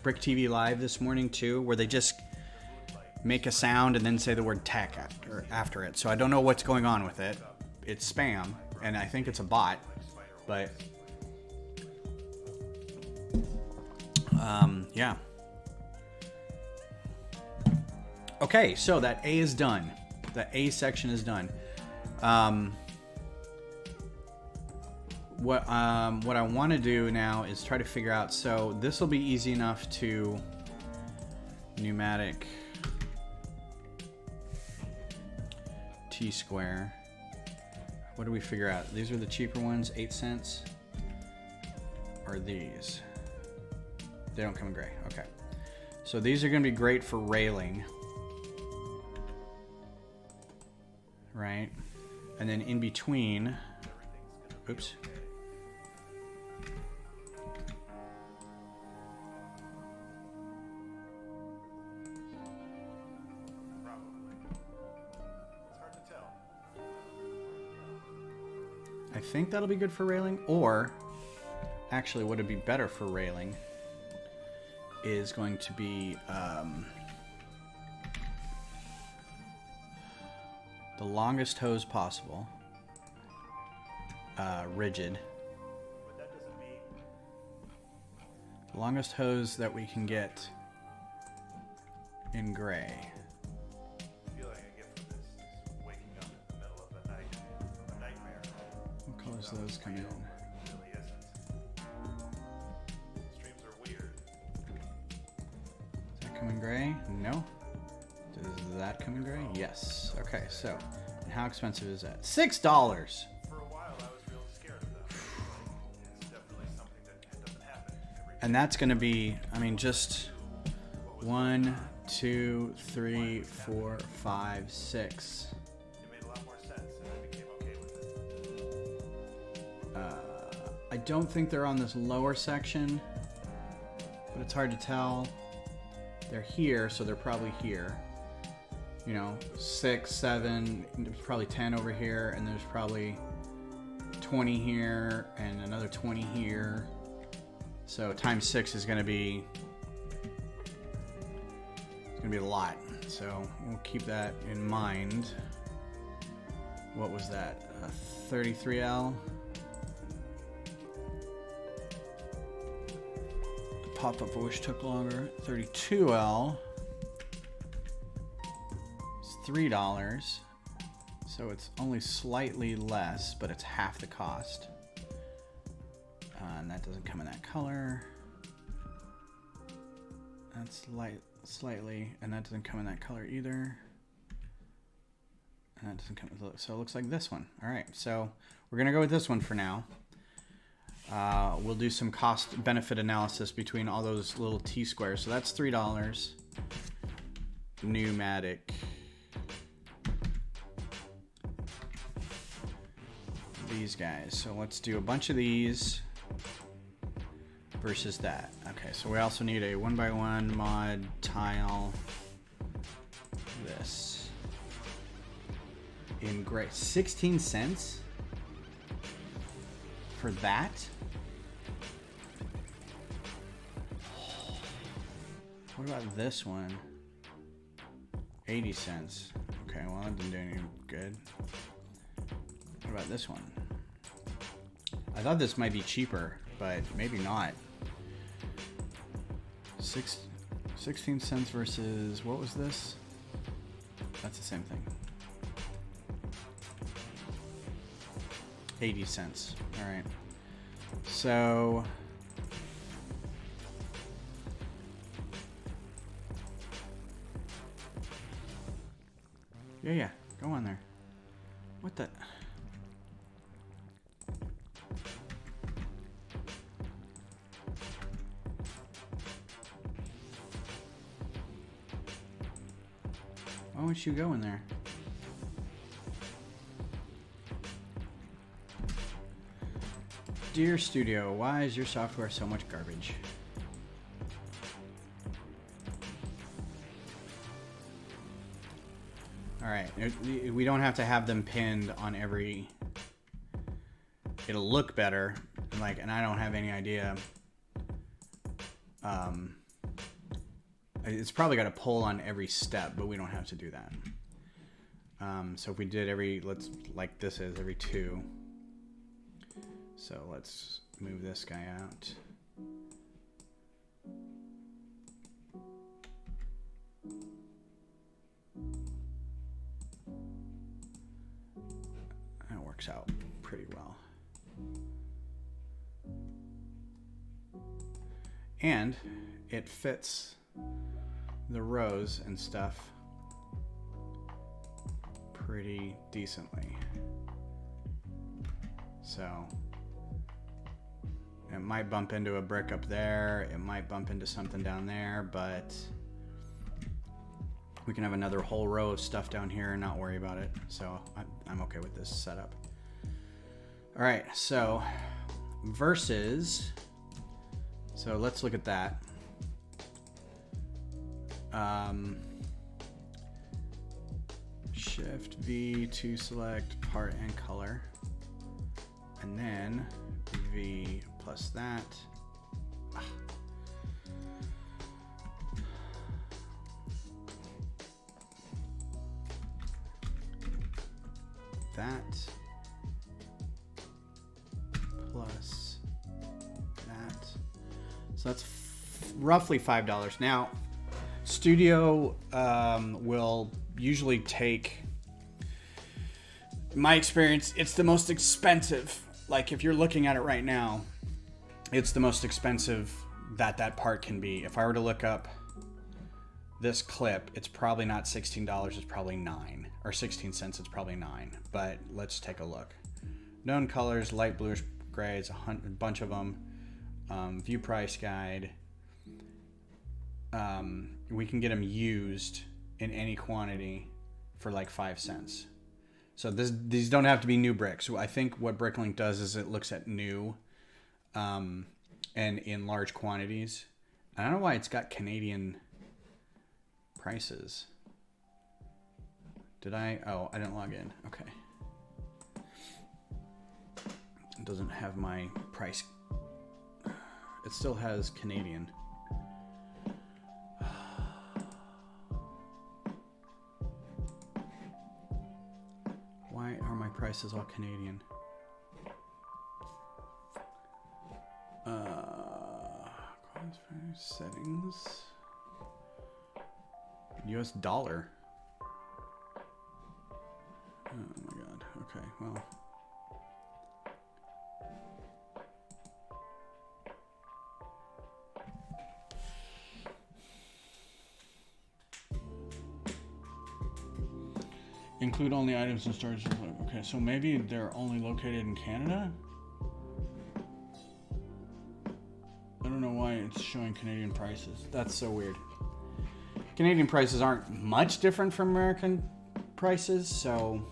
Brick TV Live this morning too, where they just make a sound and then say the word tech after it. So I don't know what's going on with it. It's spam, and I think it's a bot. But yeah. Okay, so that A is done. The A section is done. What I want to do now is try to figure out. So this will be easy enough to pneumatic T-square. What do we figure out? These are the cheaper ones, 8 cents. Or these? They don't come in gray. Okay. So these are going to be great for railing. Right? And then in between, oops. I think that'll be good for railing, or actually what would be better for railing is going to be the longest hose possible, rigid. The longest hose that we can get in gray. What colors do those come in? Does that come in gray? No. Does that come in gray? Yes. Okay, so how expensive is that? $6. For a while, I was real scared of that. It's definitely something that doesn't happen every day. And that's going to be, I mean, just 1, 2, 3, 4, 5, 6. It made a lot more sense, and I became okay with it. I don't think they're on this lower section, but it's hard to tell. They're here, so they're probably here. You know, 6, 7, there's probably 10 over here, and there's probably 20 here, and another 20 here. So times 6 is going to be, it's going to be a lot. So we'll keep that in mind. What was that? 33L. The pop-up wish took longer. 32L. $3, so it's only slightly less, but it's half the cost. And that doesn't come in that color. That's slightly, and that doesn't come in that color either. And that doesn't come. So it looks like this one. All right, so we're gonna go with this one for now. We'll do some cost-benefit analysis between all those little T-squares. So that's $3. Pneumatic. these guys. So let's do a bunch of these versus that. Okay, so we also need a 1x1 mod tile. This in gray. 16 cents for that? What about this one? 80 cents. Okay, well, that didn't do any good. What about this one? I thought this might be cheaper, but maybe not. 16 cents versus, what was this? That's the same thing. 80 cents. All right. So yeah, go on there. What the? Why won't you go in there? Dear Studio, why is your software so much garbage? Alright, we don't have to have them pinned on every... It'll look better, and I don't have any idea. It's probably got a pull on every step, but we don't have to do that. So if we did like this is every 2. So let's move this guy out. That works out pretty well. And it fits the rows and stuff pretty decently. So it might bump into a brick up there, it might bump into something down there, but we can have another whole row of stuff down here and not worry about it. So I'm okay with this setup. All right, so versus, so let's look at that. Shift V to select part and color, and then V plus that. That plus that. So that's roughly $5. Now, Studio will usually take, in my experience, it's the most expensive. Like if you're looking at it right now, it's the most expensive that part can be. If I were to look up this clip, it's probably not $16, it's probably $9, or 16 cents, it's probably $9. But let's take a look. Known colors, light bluish grays, a bunch of them. View price guide. We can get them used in any quantity for like 5 cents. So these don't have to be new bricks. So I think what Bricklink does is it looks at new and in large quantities. I don't know why it's got Canadian prices. Did I? Oh, I didn't log in. Okay. It doesn't have my price. It still has Canadian. Why are my prices all Canadian? Settings. US dollar. Oh my god. Okay, well. Include only items in storage. Okay, so maybe they're only located in Canada? I don't know why it's showing Canadian prices. That's so weird. Canadian prices aren't much different from American prices, so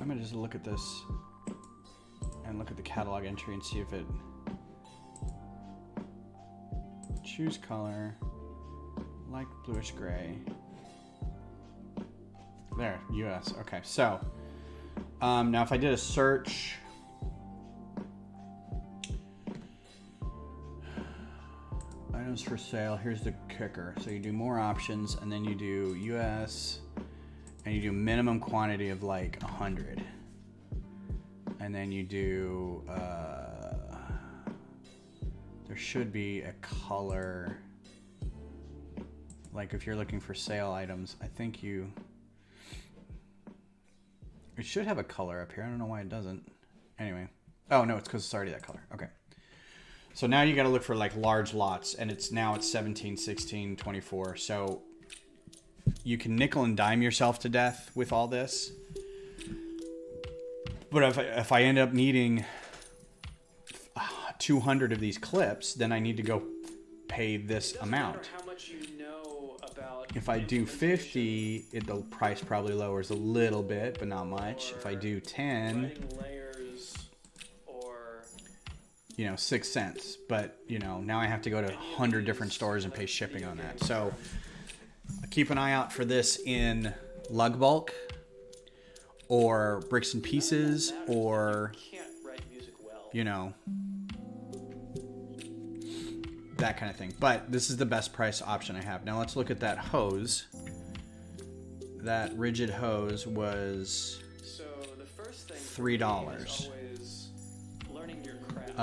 I'm gonna just look at this and look at the catalog entry and see if it choose color like bluish gray. There, US. Okay, so now if I did a search, items for sale, here's the kicker. So you do more options and then you do US and you do minimum quantity of like 100. And then you do, there should be a color, like if you're looking for sale items, I think it should have a color up here. I don't know why it doesn't. Anyway. Oh, no, it's because it's already that color. Okay. So now you got to look for like large lots, and it's 17, 16, 24. So you can nickel and dime yourself to death with all this. But if I end up needing 200 of these clips, then I need to go pay this amount. How much you know about If I do 50, the price probably lowers a little bit, but not much. If I do 10, writing layers or 6 cents. But, now I have to go to 100 different stores and pay shipping on that. So keep an eye out for this in Lug Bulk or Bricks and Pieces or, can't write music well. that kind of thing. But this is the best price option I have. Now let's look at that hose. That rigid hose was So the first thing $3. is always learning your craft.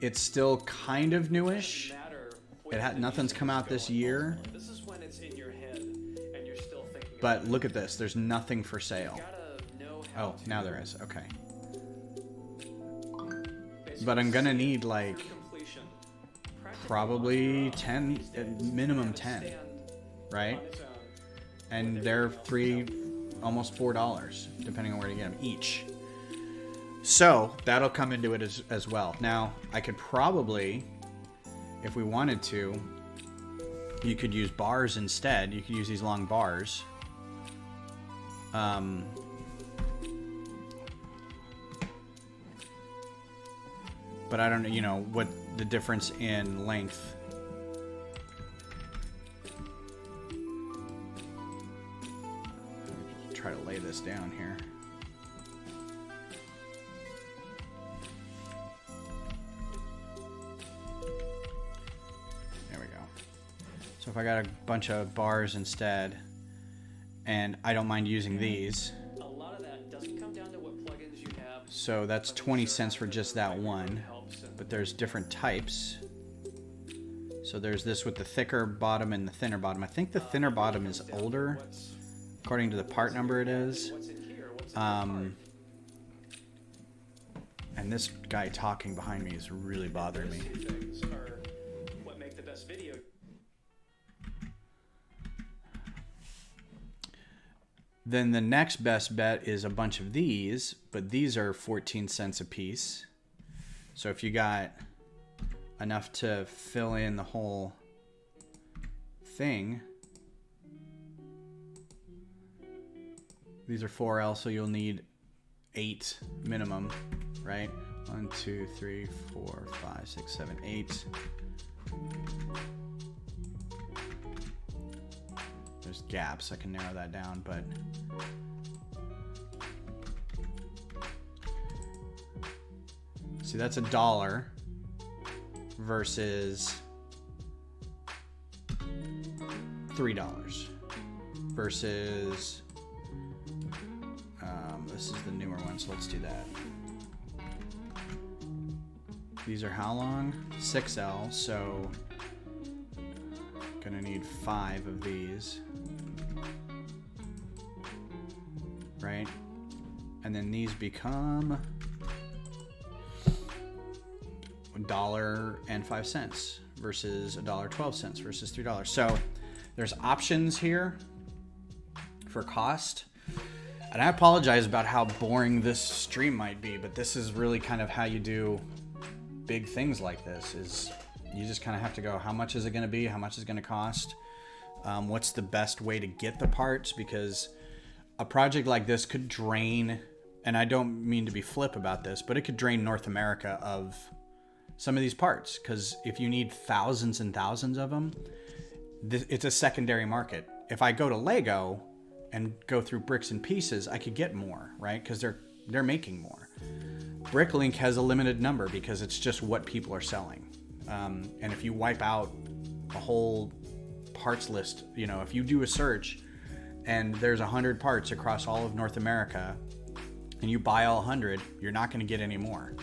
It's still kind of newish. Doesn't matter It when had the nothing's music come is out this going year. on. This is when it's in your head and you're still thinking But about look at this. There's nothing for it. sale. You gotta know how Oh, to now there is. Okay. basically But I'm gonna see need through like completion. Practically probably on 10, these days, minimum have it 10, stand right? on its own. And they're almost $4, depending on where you get them each. So that'll come into it as well. Now I could probably, if we wanted to, you could use bars instead. You could use these long bars. But I don't know, what the difference in length. Try to lay this down here. There we go. So if I got a bunch of bars instead, and I don't mind using these, A lot of that doesn't come down to what plugins you have. so that's 20 cents for just that one. But there's different types. So there's this with the thicker bottom and the thinner bottom. I think the thinner bottom is older, according to the part number it is. What's in here? What's in the card? And this guy talking behind me is really bothering me. Those two things are what make the best video. Then the next best bet is a bunch of these, but these are 14 cents a piece. So if you got enough to fill in the whole thing, these are 4L, so you'll need 8 minimum, right? 1, 2, 3, 4, 5, 6, 7, 8. There's gaps, I can narrow that down, but see, that's $1 versus $3 versus this is the newer one, so let's do that. These are how long? 6L, so gonna need 5 of these, right? And then these become $1.05 versus $1.12 versus $3. So there's options here for cost. And I apologize about how boring this stream might be, but this is really kind of how you do big things like this. Is you just kind of have to go, how much is it going to be? How much is it going to cost? What's the best way to get the parts? Because a project like this could drain, and I don't mean to be flip about this, but it could drain North America of some of these parts, because if you need thousands and thousands of them, it's a secondary market. If I go to Lego and go through bricks and pieces, I could get more, right? Because they're making more. Bricklink has a limited number because it's just what people are selling. And if you wipe out a whole parts list, you know, if you do a search and there's 100 parts across all of North America and you buy all 100, you're not going to get any more.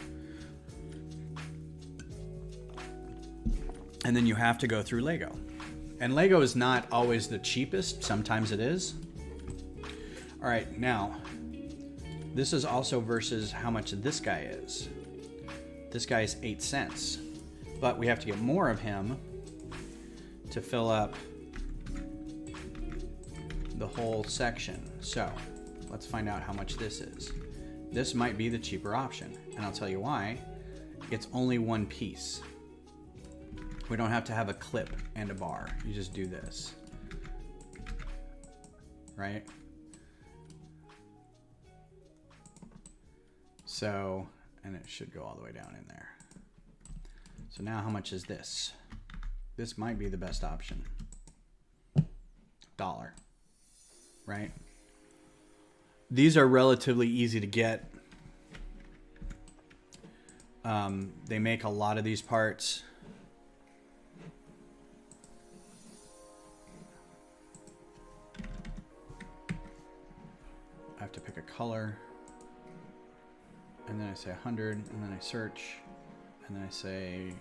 And then you have to go through Lego. And Lego is not always the cheapest. Sometimes it is. All right, now, this is also versus how much this guy is. This guy is 8 cents. But we have to get more of him to fill up the whole section. So, let's find out how much this is. This might be the cheaper option. And I'll tell you why. It's only one piece. We don't have to have a clip and a bar. You just do this. Right? So, and it should go all the way down in there. So now how much is this? This might be the best option. $1. Right? These are relatively easy to get. They make a lot of these parts. I have to pick a color, and then I say 100, and then I search, and then I say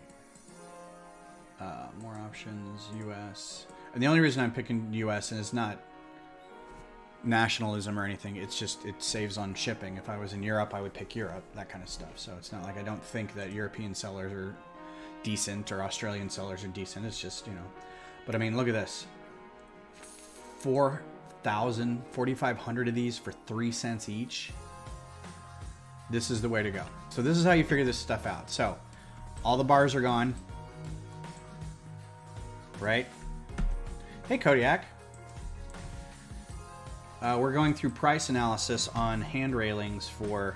more options, US. And the only reason I'm picking US, and it's not nationalism or anything, it's just it saves on shipping. If I was in Europe, I would pick Europe, that kind of stuff. So it's not like I don't think that European sellers are decent or Australian sellers are decent. It's just, you know. But I mean, look at this. 4,500 of these for 3 cents each. This is the way to go. So this is how you figure this stuff out. So all the bars are gone, right? Hey Kodiak. We're going through price analysis on hand railings for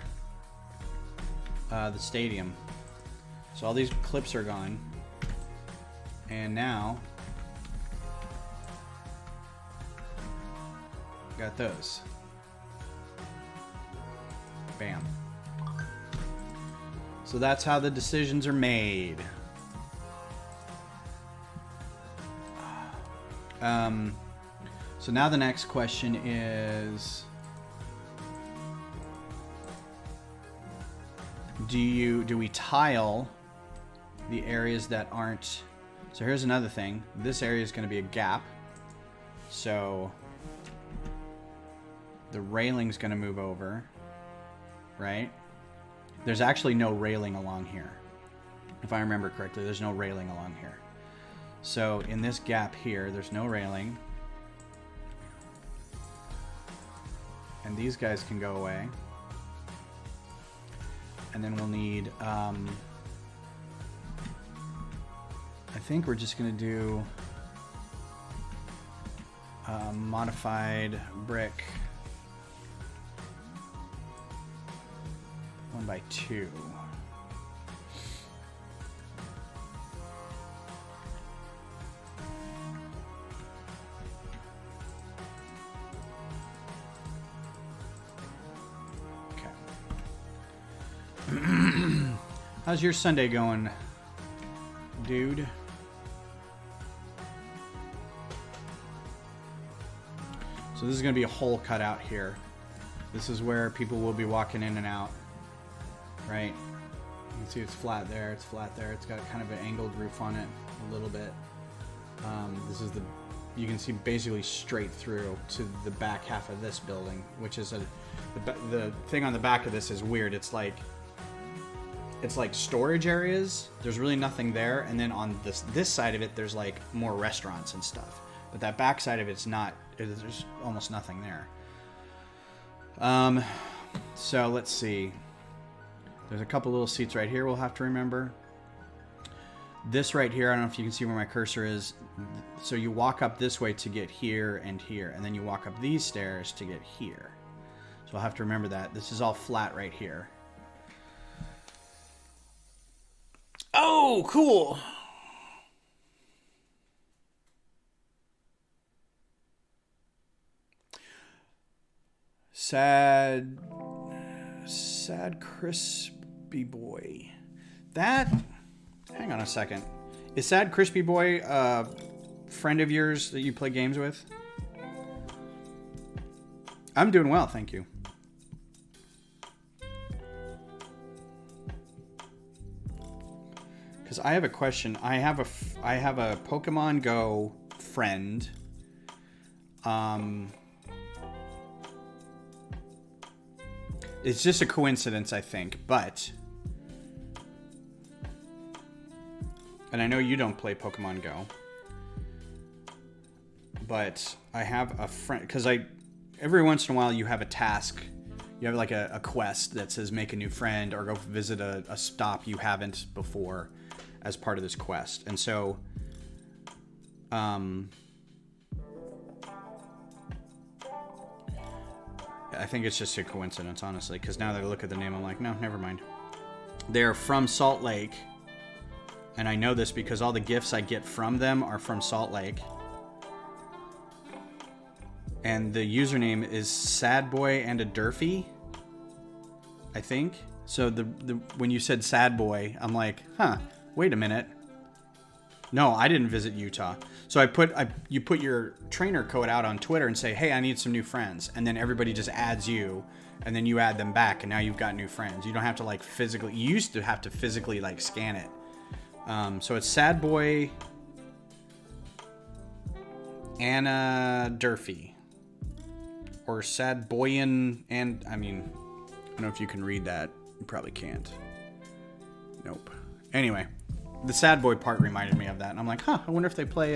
the stadium. So all these clips are gone, and now got those. Bam. So that's how the decisions are made. So now the next question is, do we tile the areas that aren't? So here's another thing. This area is going to be a gap. So the railing's going to move over, right? There's actually no railing along here. If I remember correctly, there's no railing along here. So in this gap here, there's no railing. And these guys can go away. And then we'll need, I think we're just going to do modified brick 1x2. How's your Sunday going, dude? So this is going to be a hole cut out here. This is where people will be walking in and out, right? You can see it's flat there, it's flat there. It's got kind of an angled roof on it a little bit. This is the, you can see basically straight through to the back half of this building, which is the thing on the back of this is weird. It's like storage areas. There's really nothing there, and then on this side of it, there's like more restaurants and stuff. But that back side of it's not. There's almost nothing there. So let's see. There's a couple little seats right here we'll have to remember. This right here, I don't know if you can see where my cursor is. So you walk up this way to get here and here, and then you walk up these stairs to get here. So I'll have to remember that. This is all flat right here. Oh, cool. Sad crispy boy. That, hang on a second. Is Sad Crispy Boy a friend of yours that you play games with? I'm doing well, thank you. Because I have a question. I have a Pokemon Go friend. It's just a coincidence, I think, but... And I know you don't play Pokemon Go. But I have a friend... Because every once in a while you have a task. You have like a quest that says make a new friend or go visit a stop you haven't before as part of this quest. And so... I think it's just a coincidence, honestly, because now that I look at the name, I'm like, no, never mind. They're from Salt Lake, and I know this because all the gifts I get from them are from Salt Lake. And the username is Sad Boy and a Durfee, I think. So when you said Sad Boy, I'm like, huh, wait a minute. No, I didn't visit Utah. So you put your trainer code out on Twitter and say, hey, I need some new friends. And then everybody just adds you, and then you add them back, and now you've got new friends. You don't have to like physically, you used to have to physically like scan it. So it's Sad Boy Anna Durfee. Or Sad Boyan, and I mean, I don't know if you can read that. You probably can't. Nope. Anyway. The Sad Boy part reminded me of that. And I'm like, huh, I wonder if they play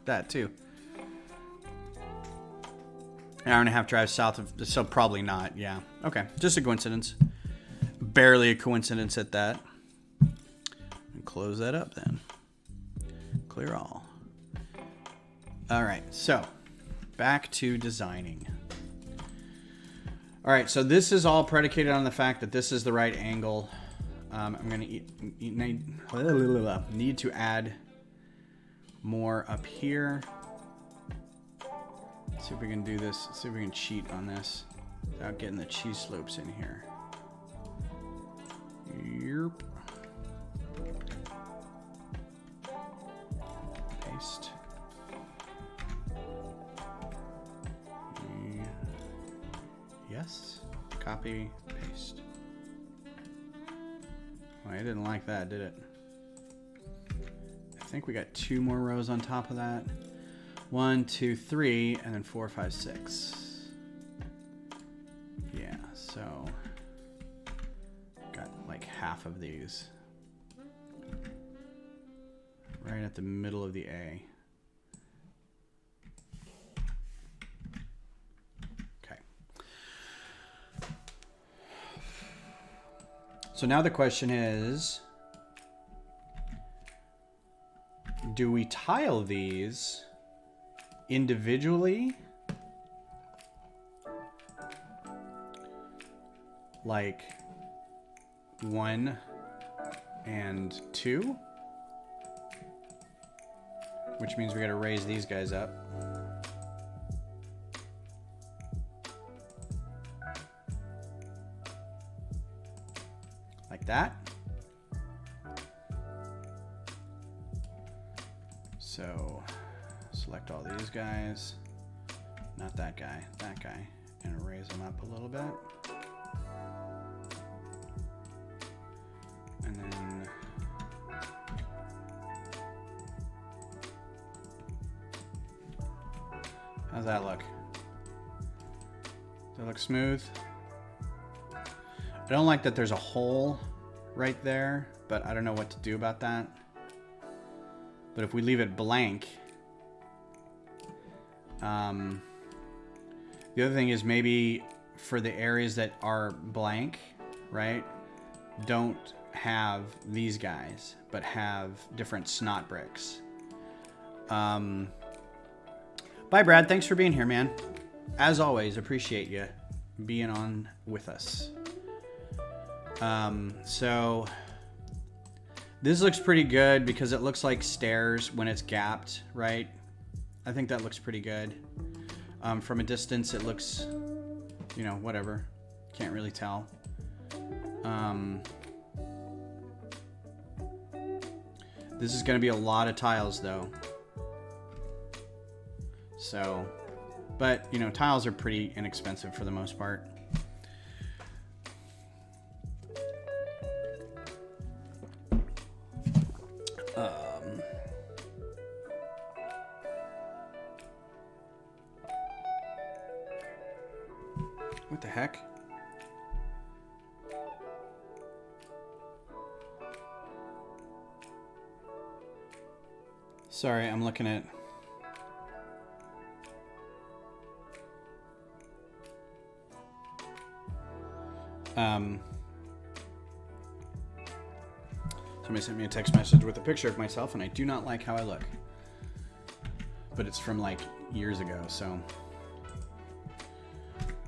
that too. An hour and a half drive south of... So probably not, yeah. Okay, just a coincidence. Barely a coincidence at that. And close that up then. Clear all. Alright, so back to designing. Alright, so this is all predicated on the fact that this is the right angle. I'm going to need to add more up here. Let's see if we can do this. Let's see if we can cheat on this without getting the cheese slopes in here. Yerp. Paste. Yes. Copy, paste. Well, I didn't like that, did it? I think we got 2 more rows on top of that. 1, 2, 3, and then 4, 5, 6. Yeah, so got like half of these. Right at the middle of the A. So now the question is, do we tile these individually? Like 1 and 2? Which means we gotta raise these guys up. Like that. So select all these guys, not that guy, and raise them up a little bit. And then how's that look? Does that look smooth? I don't like that there's a hole right there, but I don't know what to do about that. But if we leave it blank, the other thing is maybe for the areas that are blank, right? Don't have these guys, but have different snot bricks. Bye, Brad. Thanks for being here, man. As always, appreciate you being on with us. So this looks pretty good because it looks like stairs when it's gapped, right? I think that looks pretty good. From a distance, it looks, you know, whatever. Can't really tell. This is going to be a lot of tiles, though. So, but, you know, tiles are pretty inexpensive for the most part. What the heck? Sorry, I'm looking at... Somebody sent me a text message with a picture of myself, and I do not like how I look. But it's from like years ago, so...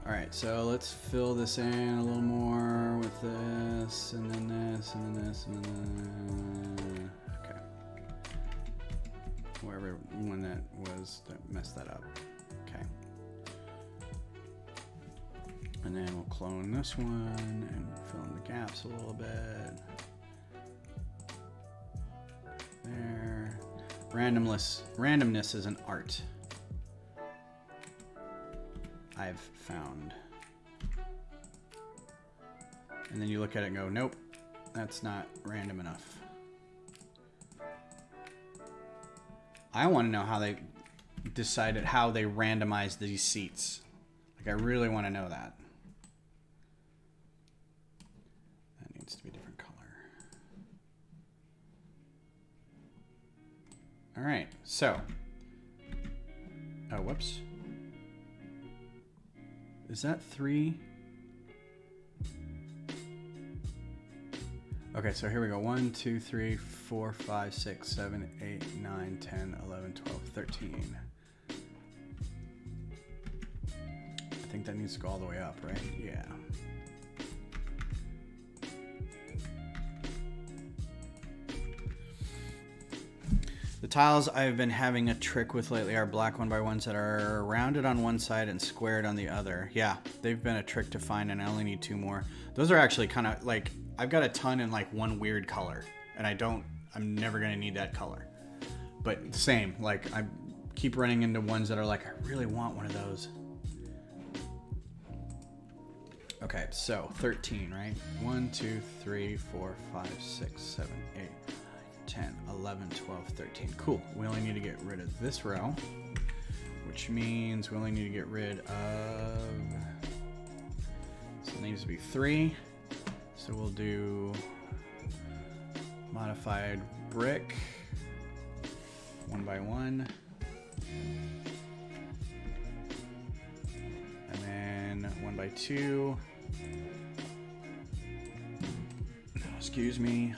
Alright, so let's fill this in a little more with this, and then this, and then this, and then... Okay. Wherever one that was that messed that up. Okay. And then we'll clone this one and fill in the gaps a little bit. There. Randomness is an art I've found. And then you look at it and go, nope, that's not random enough. I want to know how they decided how they randomized these seats. Like, I really want to know that. That needs to be a different color. All right, so. Oh, whoops. Is that 3? Okay, so here we go. 1, 2, 3, 4, 5, 6, 7, 8, 9, 10, 11, 12, 13. I think that needs to go all the way up, right? Yeah. The tiles I've been having a trick with lately are black 1x1s that are rounded on one side and squared on the other. Yeah, they've been a trick to find, and I only need 2 more. Those are actually kind of like, I've got a ton in like one weird color, and I'm never gonna need that color. But same, like I keep running into ones that are like, I really want one of those. Okay, so 13, right? 1, 2, 3, 4, 5, 6, 7, 8. 10, 11, 12, 13. Cool. We only need to get rid of this row, which means we only need to get rid of... So it needs to be 3. So we'll do modified brick, 1x1. And then 1x2. Excuse me.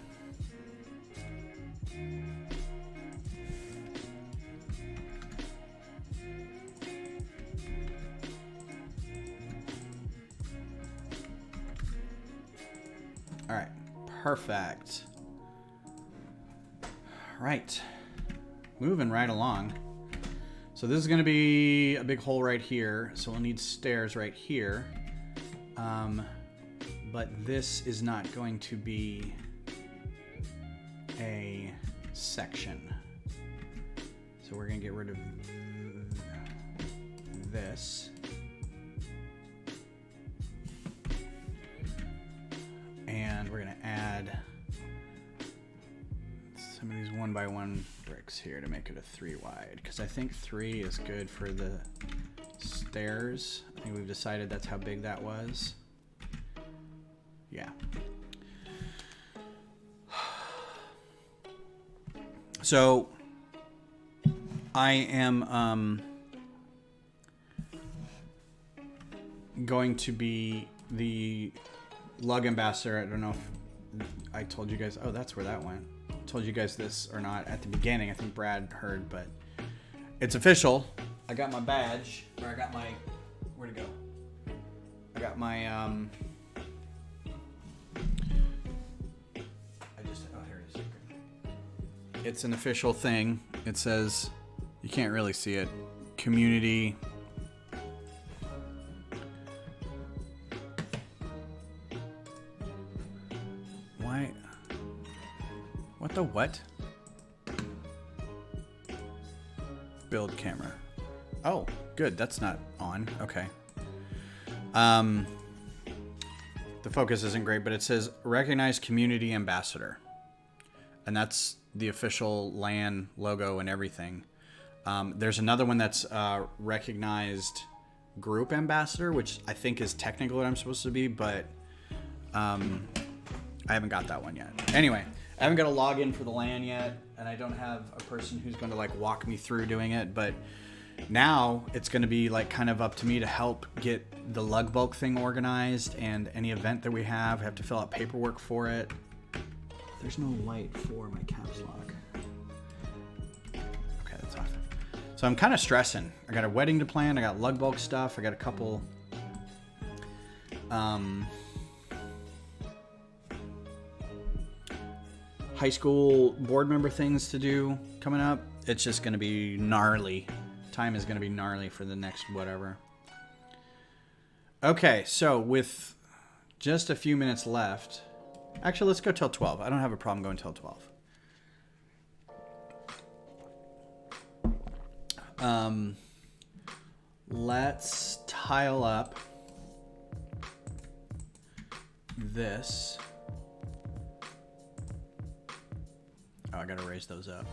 All right, perfect. All right, moving right along. So this is going to be a big hole right here, so we'll need stairs right here. But this is not going to be a section. So we're going to get rid of this. And we're going to add some of these 1x1 bricks here to make it a 3 wide. Because I think 3 is good for the stairs. I think we've decided that's how big that was. Yeah. So I am going to be the lug ambassador. I don't know if I told you guys. Oh, that's where that went. Told you guys this or not at the beginning. I think Brad heard, but it's official. I got my badge, or I got my. Where'd it go? I got my. Oh, here it is. It's an official thing. It says, you can't really see it. Community. Why? What the what? Build camera. Oh, good. That's not on. Okay. The focus isn't great, but it says recognize community ambassador. And that's the official LAN logo and everything. There's another one that's recognized group ambassador, which I think is technically what I'm supposed to be, but I haven't got that one yet. Anyway, I haven't got a login for the LAN yet, and I don't have a person who's going to like walk me through doing it, but now it's going to be like kind of up to me to help get the lug bulk thing organized, and any event that we have to fill out paperwork for it. There's no light for my caps lock. Okay, that's off. So I'm kind of stressing. I got a wedding to plan. I got lug bulk stuff. I got a couple high school board member things to do coming up. It's just going to be gnarly. Time is going to be gnarly for the next whatever. Okay, so with just a few minutes left, actually let's go till 12. I don't have a problem going till 12. Let's tile up this. Oh, I gotta raise those up.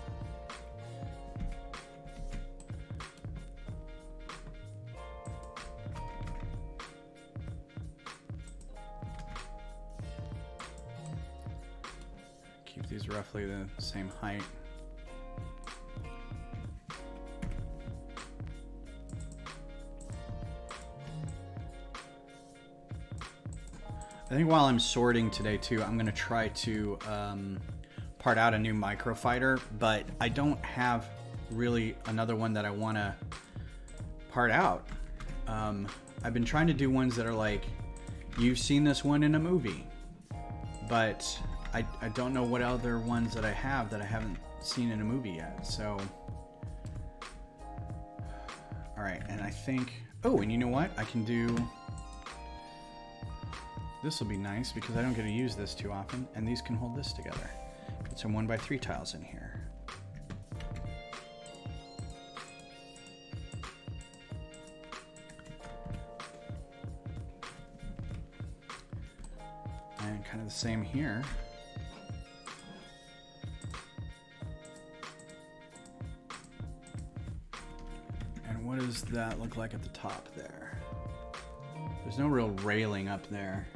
Keep these roughly the same height. I think while I'm sorting today too, I'm gonna try to part out a new microfighter, but I don't have really another one that I want to part out. I've been trying to do ones that are like, you've seen this one in a movie, but I don't know what other ones that I have that I haven't seen in a movie yet. So, all right, and I think, oh, and you know what? I can do, this will be nice because I don't get to use this too often, and these can hold this together. Put some 1x3 tiles in here. And kind of the same here. And what does that look like at the top there? There's no real railing up there.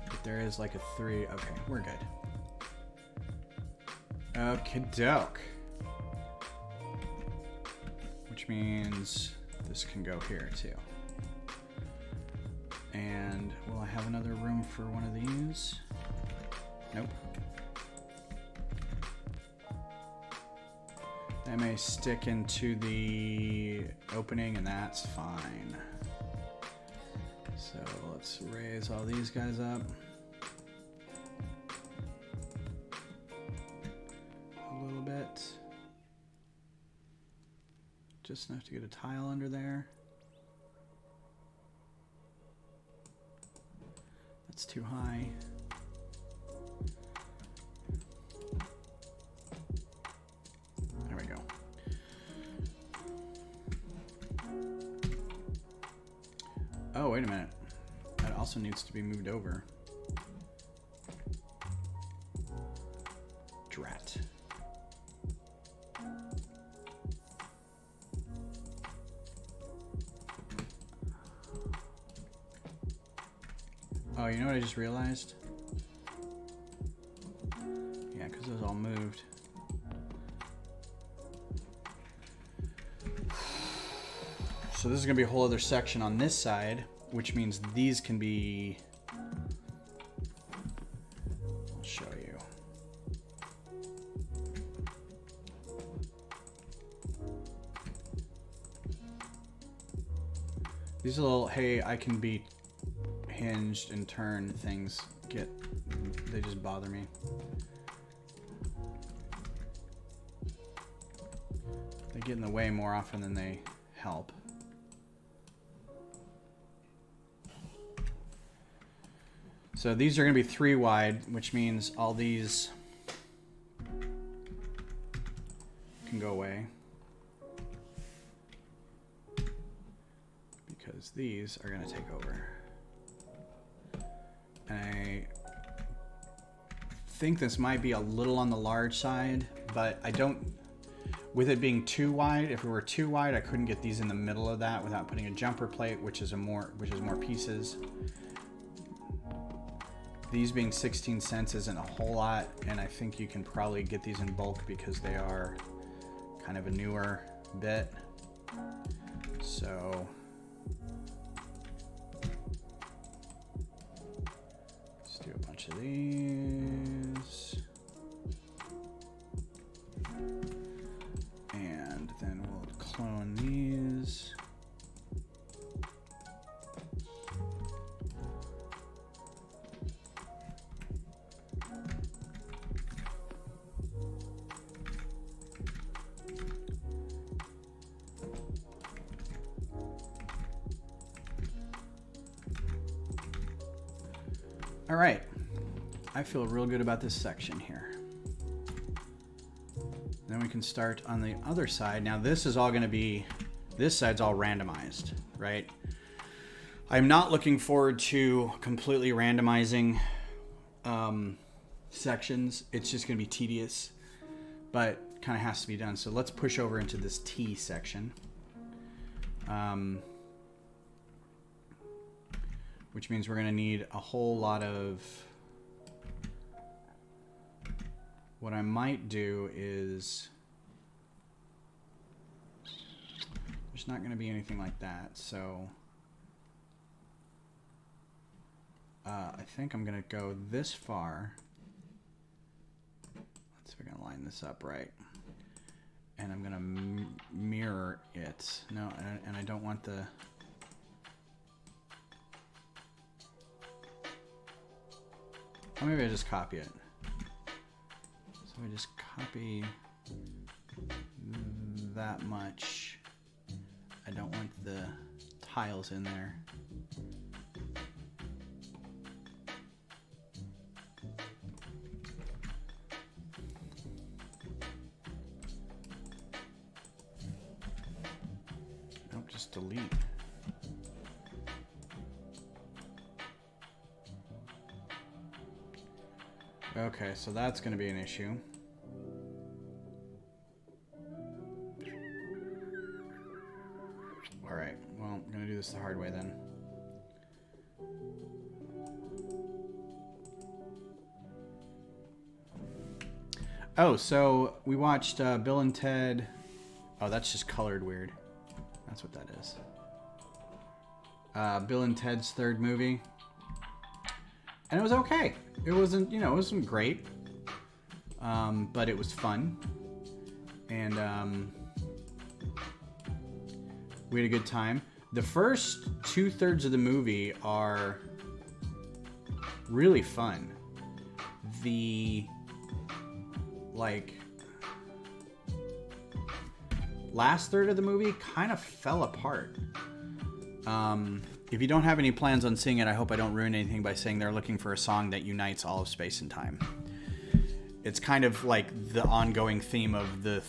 But there is like a 3. Okay, we're good. Okie doke. Which means this can go here too. And will I have another room for one of these? Nope. That may stick into the opening, and that's fine. So let's raise all these guys up. A little bit. Just enough to get a tile under there. That's too high. There we go. Oh, wait a minute. That also needs to be moved over. Drat. Oh, you know what I just realized? Yeah, because those all moved. So this is going to be a whole other section on this side, which means these can be... These little, hey, I can be hinged and turn things they just bother me. They get in the way more often than they help. So these are going to be 3 wide, which means all these can go away. Because these are going to take over. And I think this might be a little on the large side, but I don't, with it being too wide, if it were too wide, I couldn't get these in the middle of that without putting a jumper plate, which is more pieces. These being 16 cents isn't a whole lot, and I think you can probably get these in bulk because they are kind of a newer bit. So let's do a bunch of these. And then we'll clone these. All right, I feel real good about this section here. Then we can start on the other side. Now this is all gonna be, this side's all randomized, right? I'm not looking forward to completely randomizing sections. It's just gonna be tedious, but kind of has to be done. So let's push over into this T section. Which means we're gonna need a whole lot of, what I might do is, there's not gonna be anything like that, so I think I'm gonna go this far. Let's see if I can line this up right. And I'm gonna mirror it. No, and I don't want the, or maybe I just copy it. So I just copy that much. I don't want the tiles in there. Nope, just delete. Okay, so that's going to be an issue. All right, well, I'm going to do this the hard way then. Oh, so we watched Bill and Ted. Oh, that's just colored weird. That's what that is. Bill and Ted's third movie. And it was okay. It wasn't, it wasn't great. But it was fun. And we had a good time. The first 2/3 of the movie are really fun. The, last third of the movie kind of fell apart. If you don't have any plans on seeing it, I hope I don't ruin anything by saying they're looking for a song that unites all of space and time. It's kind of like the ongoing theme of the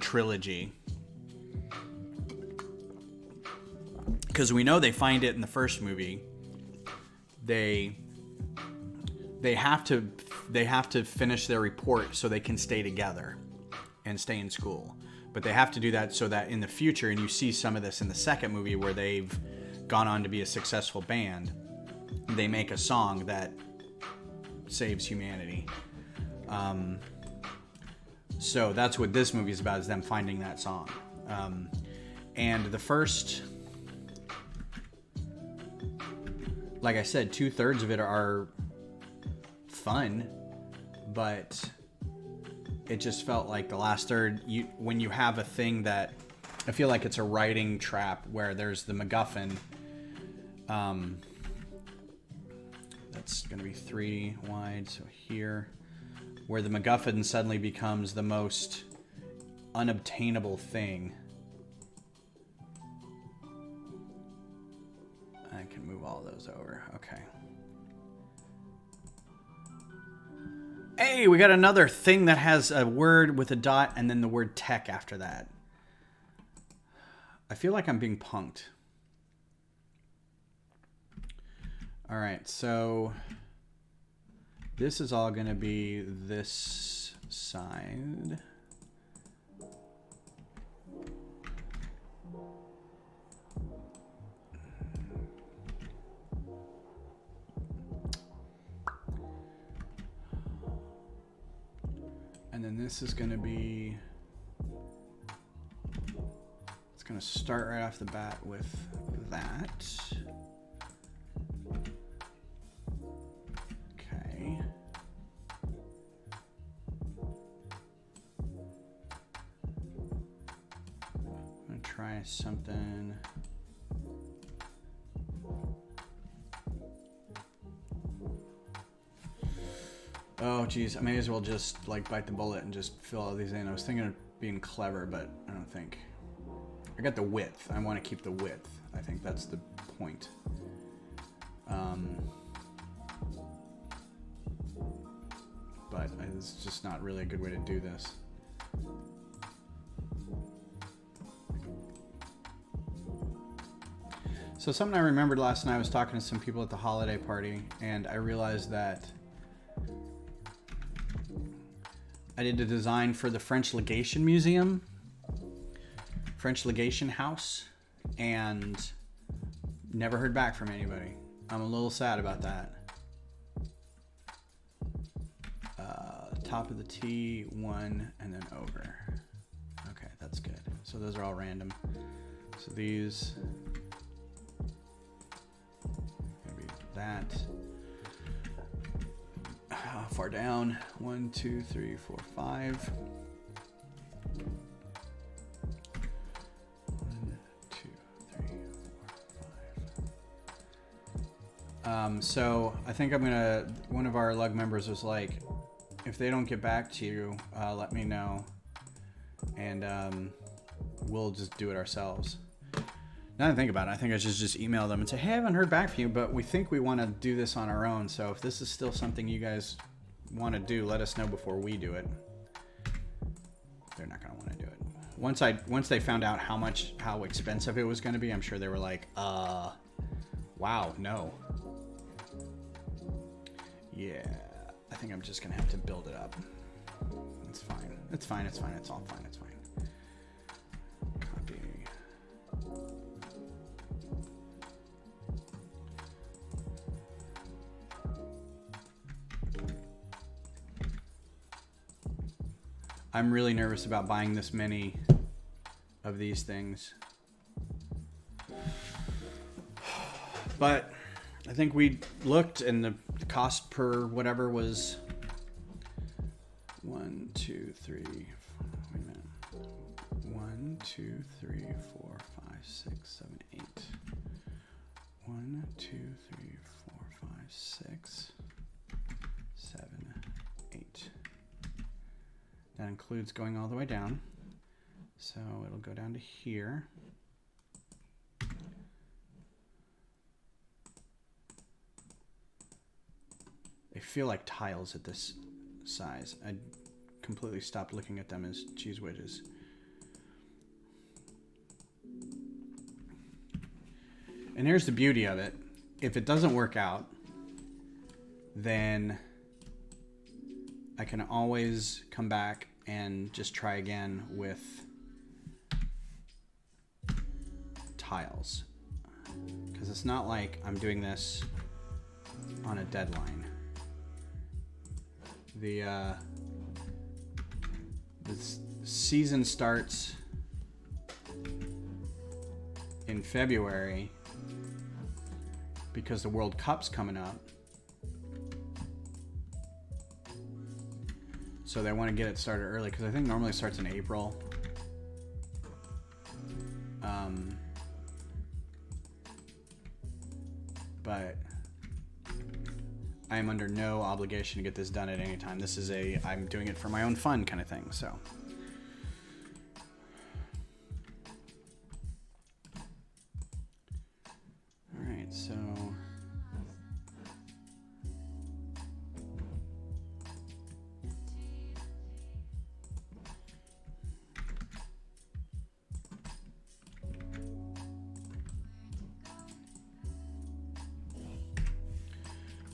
trilogy. Because we know they find it in the first movie. They have to finish their report so they can stay together and stay in school. But they have to do that so that in the future, and you see some of this in the second movie where they've gone on to be a successful band, they make a song that saves humanity. So that's what this movie is about, is them finding that song. And the first, like I said, 2/3 of it are fun, but it just felt like the last third, when you have a thing that I feel like it's a writing trap where there's the MacGuffin. That's going to be 3 wide, so here. Where the MacGuffin suddenly becomes the most unobtainable thing. I can move all those over. Okay. Hey, we got another thing that has a word with a dot and then the word tech after that. I feel like I'm being punked. All right, so this is all going to be this side. And then this is going to be, it's going to start right off the bat with that. Okay. I'm going to try something. Oh, geez. I may as well just like bite the bullet and just fill all these in. I was thinking of being clever, but I don't think. I got the width. I want to keep the width. I think that's the point. But it's just not really a good way to do this. So something I remembered last night, I was talking to some people at the holiday party, and I realized that I did a design for the French Legation Museum, French Legation House, and never heard back from anybody. I'm a little sad about that. Top of the T, 1, and then over. Okay, that's good. So those are all random. So these, maybe that. How far down? 1, 2, 3, 4, 5. 1, 2, 3, 4, 5. So I think I'm gonna. One of our lug members was like, if they don't get back to you, let me know, and we'll just do it ourselves. Now that I think about it, I think I should just email them and say, hey, I haven't heard back from you, but we think we want to do this on our own. So if this is still something you guys want to do, let us know before we do it. They're not going to want to do it. Once they found out how expensive it was going to be, I'm sure they were like, wow, no. Yeah, I think I'm just going to have to build it up. It's fine. It's fine. It's fine. It's all fine. It's fine. Copy. I'm really nervous about buying this many of these things. But I think we looked and the cost per whatever was 1, 2, 3, 4, wait a minute. 1, 2, 3, 4, 5, 6, 7, 8. 1, 2, 3, 4, 5, 6, 7, 8. That includes going all the way down. So it'll go down to here. They feel like tiles at this size. I completely stopped looking at them as cheese wedges. And here's the beauty of it. If it doesn't work out, then I can always come back and just try again with tiles. Because it's not like I'm doing this on a deadline. The season starts in February because the World Cup's coming up. So they want to get it started early because I think normally it starts in April. But I am under no obligation to get this done at any time. This is I'm doing it for my own fun kind of thing, so. All right, so.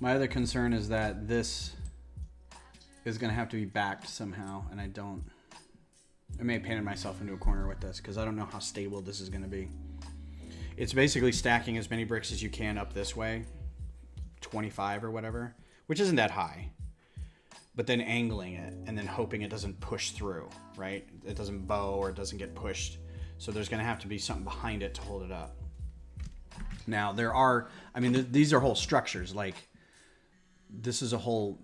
My other concern is that this is going to have to be backed somehow, and I may have painted myself into a corner with this because I don't know how stable this is going to be. It's basically stacking as many bricks as you can up this way, 25 or whatever, which isn't that high, but then angling it and then hoping it doesn't push through, right? It doesn't bow or it doesn't get pushed. So there's going to have to be something behind it to hold it up. Now, these are whole structures, like, this is a whole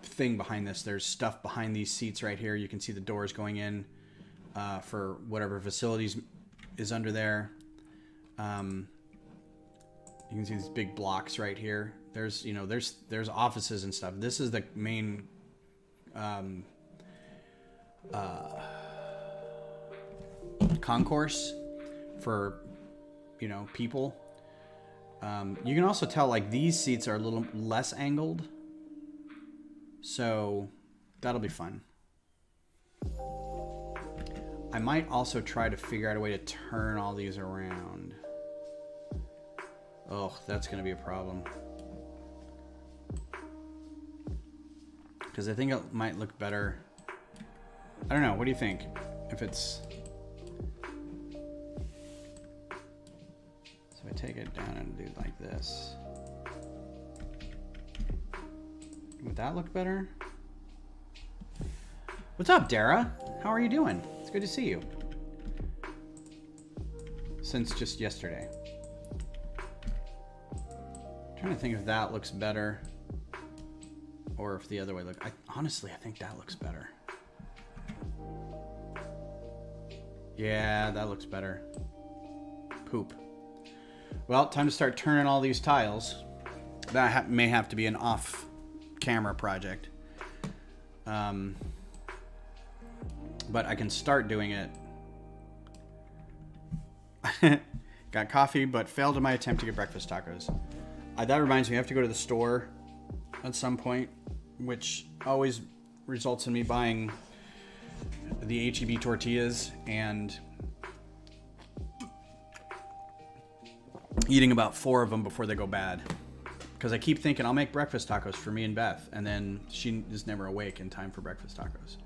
thing behind this. There's stuff behind these seats right here. You can see the doors going in for whatever facilities is under there. You can see these big blocks right here. There's offices and stuff. This is the main concourse for people. You can also tell, like, these seats are a little less angled, so that'll be fun. I might also try to figure out a way to turn all these around. Oh, that's going to be a problem. Because I think it might look better. I don't know. What do you think? If it's... I take it down and do it like this. Would that look better? What's up, Dara? How are you doing? It's good to see you. Since just yesterday. I'm trying to think if that looks better or if the other way looks. Honestly, I think that looks better. Yeah, that looks better. Poop. Well, time to start turning all these tiles. That may have to be an off-camera project. But I can start doing it. Got coffee, but failed in my attempt to get breakfast tacos. That reminds me, I have to go to the store at some point, which always results in me buying the H-E-B tortillas and eating about 4 of them before they go bad. Because I keep thinking I'll make breakfast tacos for me and Beth, and then she is never awake in time for breakfast tacos.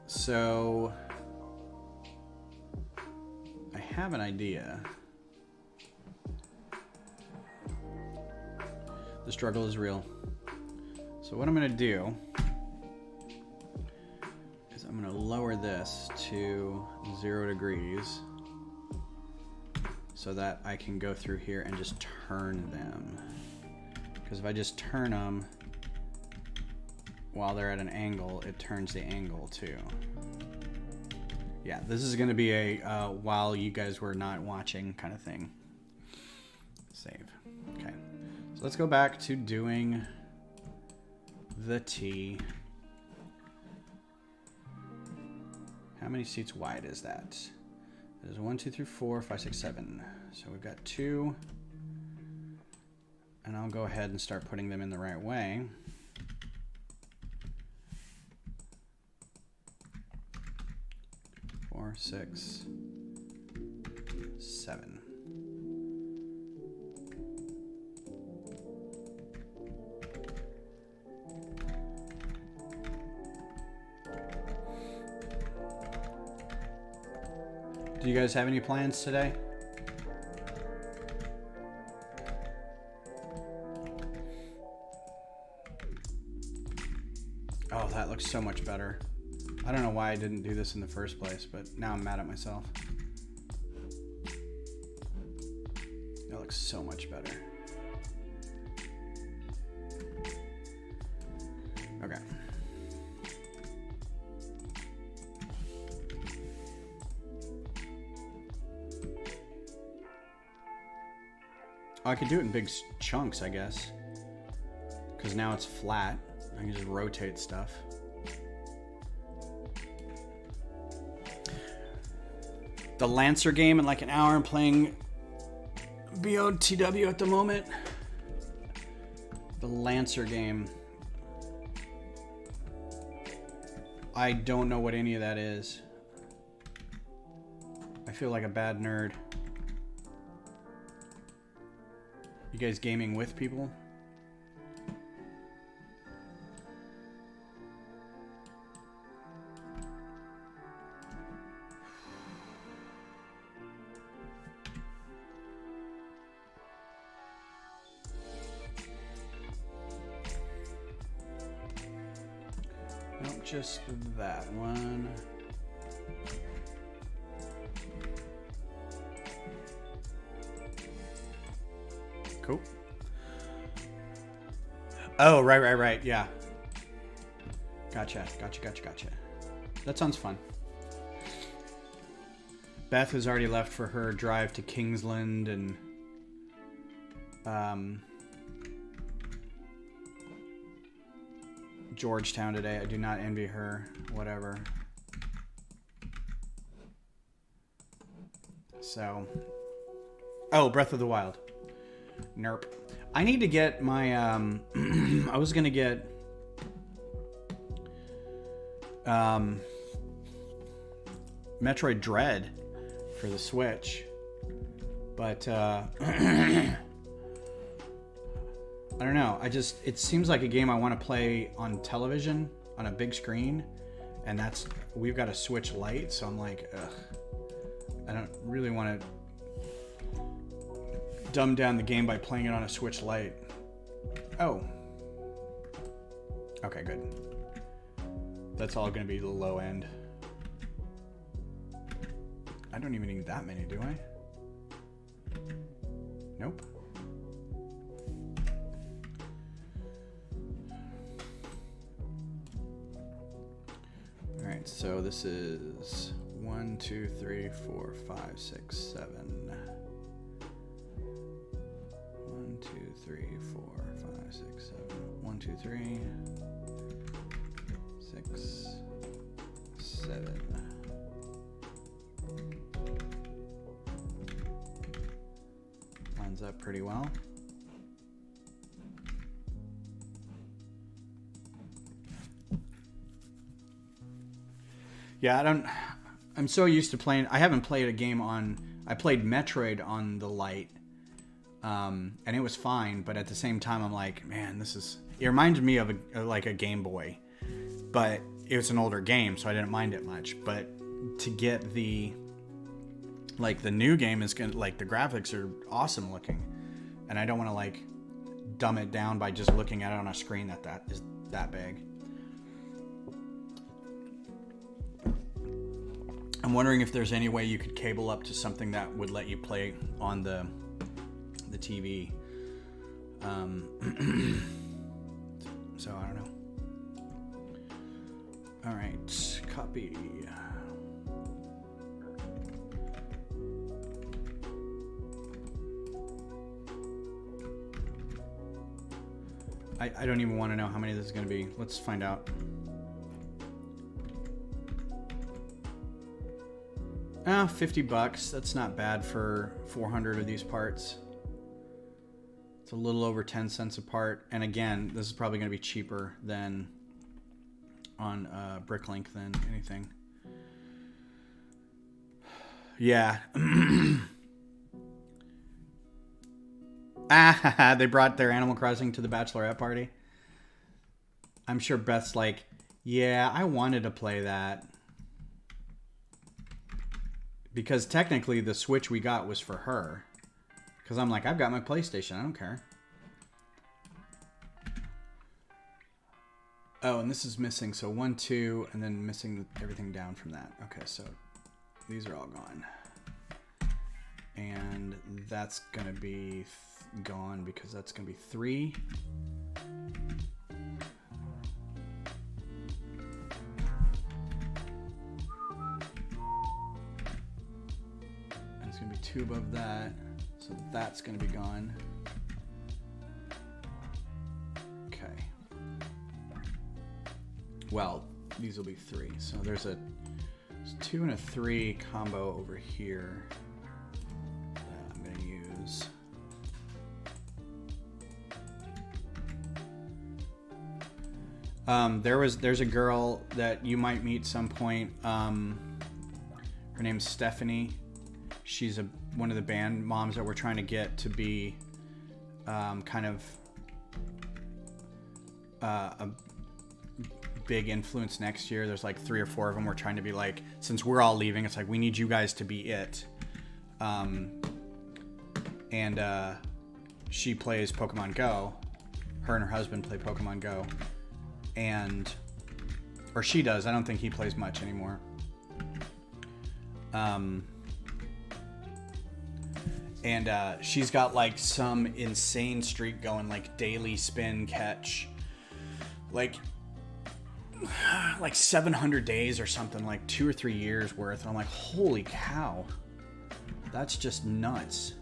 So I have an idea. The struggle is real. So what I'm going to do is I'm going to lower this to 0 degrees so that I can go through here and just turn them. Because if I just turn them while they're at an angle, it turns the angle too. Yeah, this is going to be a while you guys were not watching kind of thing. Save. Okay. So let's go back to doing the T. How many seats wide is that? There's 1, 2, 3, 4, 5, 6, 7. So we've got 2. And I'll go ahead and start putting them in the right way. Four, 6, 7. Do you guys have any plans today? Oh, that looks so much better. I don't know why I didn't do this in the first place, but now I'm mad at myself. That looks so much better. Oh, I could do it in big chunks, I guess. Because now it's flat. I can just rotate stuff. The Lancer game in like an hour. I'm playing BOTW at the moment. The Lancer game. I don't know what any of that is. I feel like a bad nerd. You guys gaming with people? Nope, just that one. Cool. Oh, right. Yeah. Gotcha. That sounds fun. Beth has already left for her drive to Kingsland and Georgetown today. I do not envy her. Whatever. So. Oh, Breath of the Wild. Nerp. I need to get my I was gonna get Metroid Dread for the Switch, but I don't know. It seems like a game I want to play on television on a big screen, and we've got a Switch Lite, so I'm like, ugh, I don't really want to dumb down the game by playing it on a Switch Lite. Oh. Okay, good. That's all going to be the low end. I don't even need that many, do I? Nope. Alright, so this is 1, 2, 3, 4, 5, 6, 7. 1, 2, 3, 4, 5, 6, 7. 1, 2, 3, 6, 7. Lines up pretty well. Yeah, I'm so used to playing. I haven't played a game I played Metroid on the Lite. And it was fine, but at the same time, I'm like, man, it reminded me of a Game Boy, but it was an older game, so I didn't mind it much. But to get the new game is gonna, the graphics are awesome looking, and I don't want to dumb it down by just looking at it on a screen that is that big. I'm wondering if there's any way you could cable up to something that would let you play on the TV. So I don't know. All right, copy. I don't even want to know how many this is going to be. Let's find out. $50. That's not bad for 400 of these parts. It's a little over 10 cents a part. And again, this is probably going to be cheaper than on Bricklink than anything. Yeah. They brought their Animal Crossing to the bachelorette party. I'm sure Beth's like, yeah, I wanted to play that. Because technically the Switch we got was for her. Because I'm like, I've got my PlayStation. I don't care. Oh, and this is missing. So 1, 2, and then missing everything down from that. Okay, so these are all gone. And that's going to be gone because that's going to be 3. And it's going to be 2 above that. So that's going to be gone. well, these will be 3. So there's a 2 and a 3 combo over here that I'm going to use. There's a girl that you might meet some point. Her name's Stephanie. She's one of the band moms that we're trying to get to be kind of a big influence next year. There's like 3 or 4 of them. We're trying to be like, since we're all leaving, it's like we need you guys to be it. And she plays Pokemon Go. Her and her husband play Pokemon Go. Or she does. I don't think he plays much anymore. She's got like some insane streak going, like daily spin catch, like 700 days or something, like 2 or 3 years worth. And I'm like, holy cow, that's just nuts.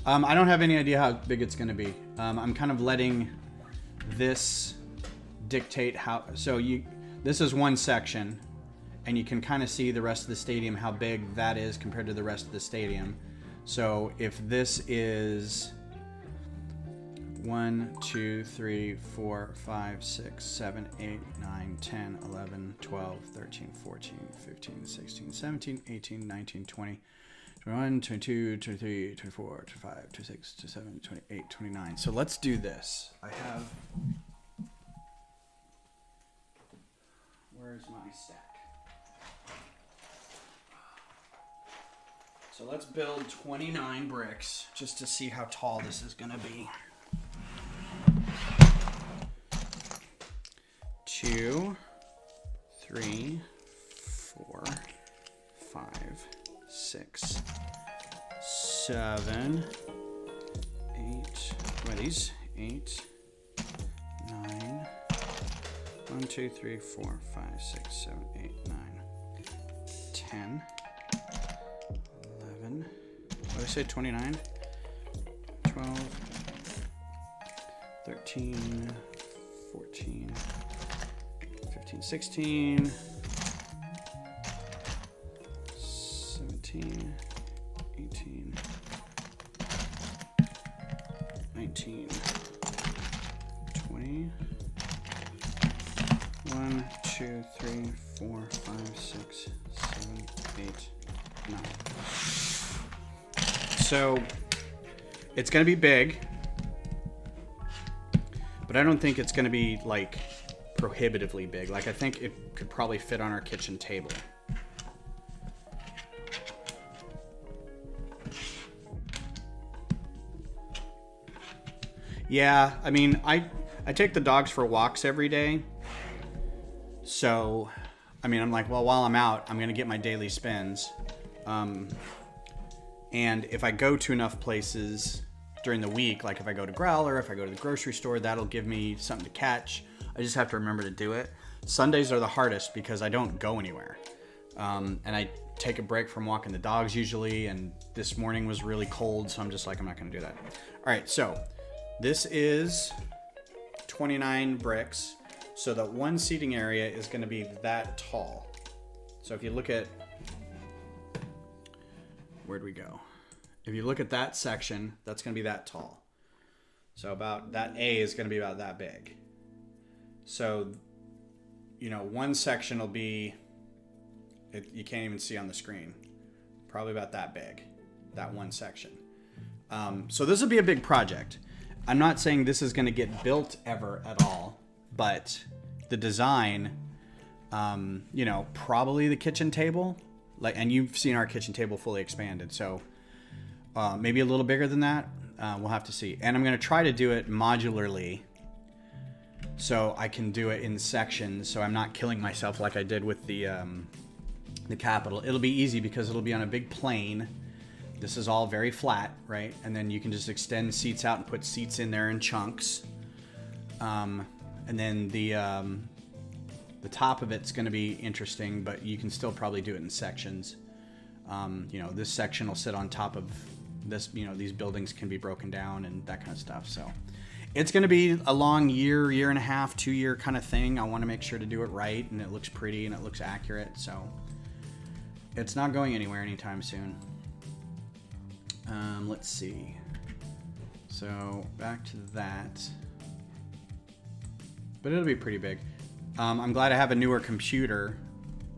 I don't have any idea how big it's going to be. I'm kind of letting this dictate how. So this is one section, and you can kind of see the rest of the stadium, how big that is compared to the rest of the stadium. So if this is 1, 2, 3, 4, 5, 6, 7, 8, 9, 10, 11, 12, 13, 14, 15, 16, 17, 18, 19, 20, 21, 22, 23, 24, 25, 26, 27, 28, 29. So let's do this. I have... Where's my stack? So let's build 29 bricks just to see how tall this is going to be. 2, 3, 4, 5, 6, 7, 8. What are these? 8, 9. 1, 2, 3, 4, 5, 6, 7, 8, 9, 10, 11. What did I say? 29, 12, 13, 14, 15, 16, 17, 18, 19, 20. 1, 2, 3, 4, 5, 6, 7, 8, 9. So it's going to be big, but I don't think it's going to be like prohibitively big. Like I think it could probably fit on our kitchen table. Yeah, I mean, I take the dogs for walks every day. So, I mean, I'm like, well, while I'm out, I'm going to get my daily spins. And if I go to enough places during the week, like if I go to Growler, if I go to the grocery store, that'll give me something to catch. I just have to remember to do it. Sundays are the hardest because I don't go anywhere. And I take a break from walking the dogs usually. And this morning was really cold, so I'm just like, I'm not going to do that. All right, so this is 29 bricks. So the one seating area is going to be that tall. So if you look at, where'd we go? If you look at that section, that's going to be that tall. So about that A is going to be about that big. So, you know, one section will be, you can't even see on the screen, probably about that big, that one section. So this will be a big project. I'm not saying this is going to get built ever at all. But the design, you know, probably the kitchen table, like, and you've seen our kitchen table fully expanded. So maybe a little bigger than that. We'll have to see. And I'm going to try to do it modularly so I can do it in sections. So I'm not killing myself like I did with the Capitol. It'll be easy because it'll be on a big plane. This is all very flat, right? And then you can just extend seats out and put seats in there in chunks. And then the top of it's going to be interesting, but you can still probably do it in sections. You know, this section will sit on top of this, you know, these buildings can be broken down and that kind of stuff. So it's going to be a long year and a half, 2-year kind of thing. I want to make sure to do it right, and it looks pretty and it looks accurate. So it's not going anywhere anytime soon. Let's see. So back to that. But it'll be pretty big. I'm glad I have a newer computer,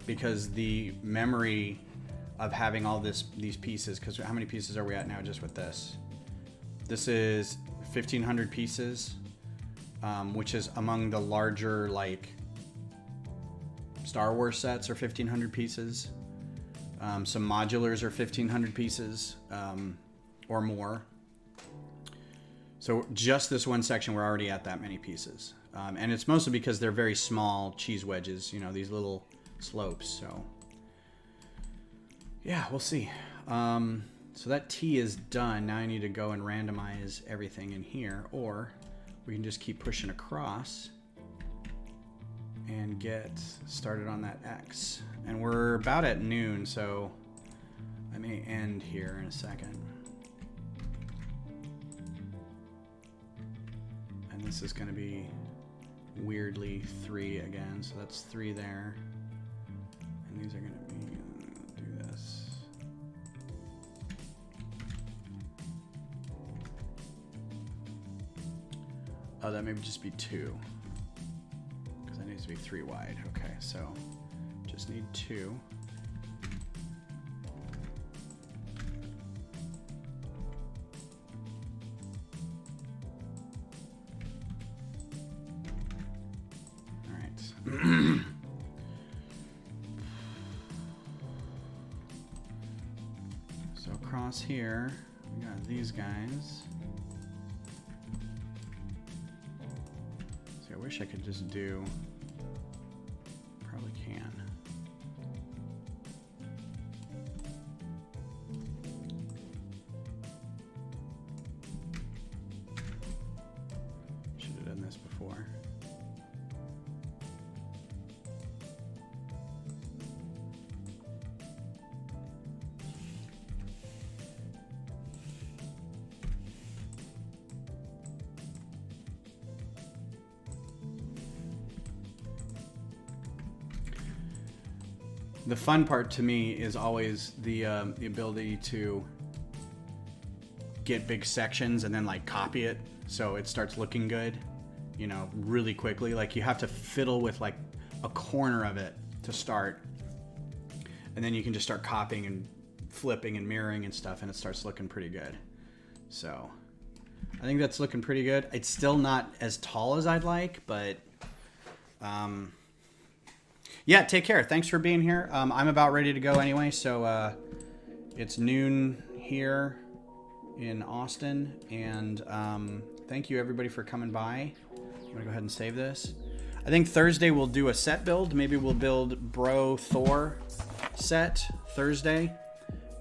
because the memory of having all these pieces, because how many pieces are we at now just with this? This is 1,500 pieces, which is among the larger, like, Star Wars sets are 1,500 pieces. Some modulars are 1,500 pieces or more. So just this one section, we're already at that many pieces. And it's mostly because they're very small cheese wedges, you know, these little slopes. So yeah, we'll see. So that T is done. Now I need to go and randomize everything in here, or we can just keep pushing across and get started on that X. And we're about at noon, so I may end here in a second. And this is going to be weirdly 3 again, so that's 3 there. And these are going to be, do this. Oh, that may just be 2. Because that needs to be 3 wide. Okay, so just need 2. All right. So across here, we got these guys. See, I wish I could just do, probably can. Should have done this before. The fun part to me is always the ability to get big sections and then like copy it so it starts looking good, you know, really quickly. Like you have to fiddle with like a corner of it to start, and then you can just start copying and flipping and mirroring and stuff, and it starts looking pretty good. So I think that's looking pretty good. It's still not as tall as I'd like, but yeah, take care. Thanks for being here. I'm about ready to go anyway, so it's noon here in Austin, and thank you everybody for coming by. I'm gonna go ahead and save this. I think Thursday we'll do a set build. Maybe we'll build Bro Thor set Thursday.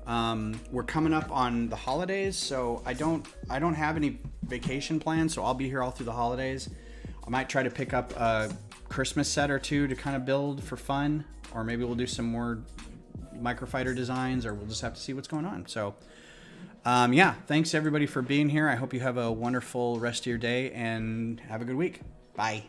We're coming up on the holidays, so I don't have any vacation plans, so I'll be here all through the holidays. I might try to pick up a Christmas set or 2 to kind of build for fun, or maybe we'll do some more microfighter designs, or we'll just have to see what's going on. So yeah, thanks everybody for being here. I hope you have a wonderful rest of your day and have a good week. Bye.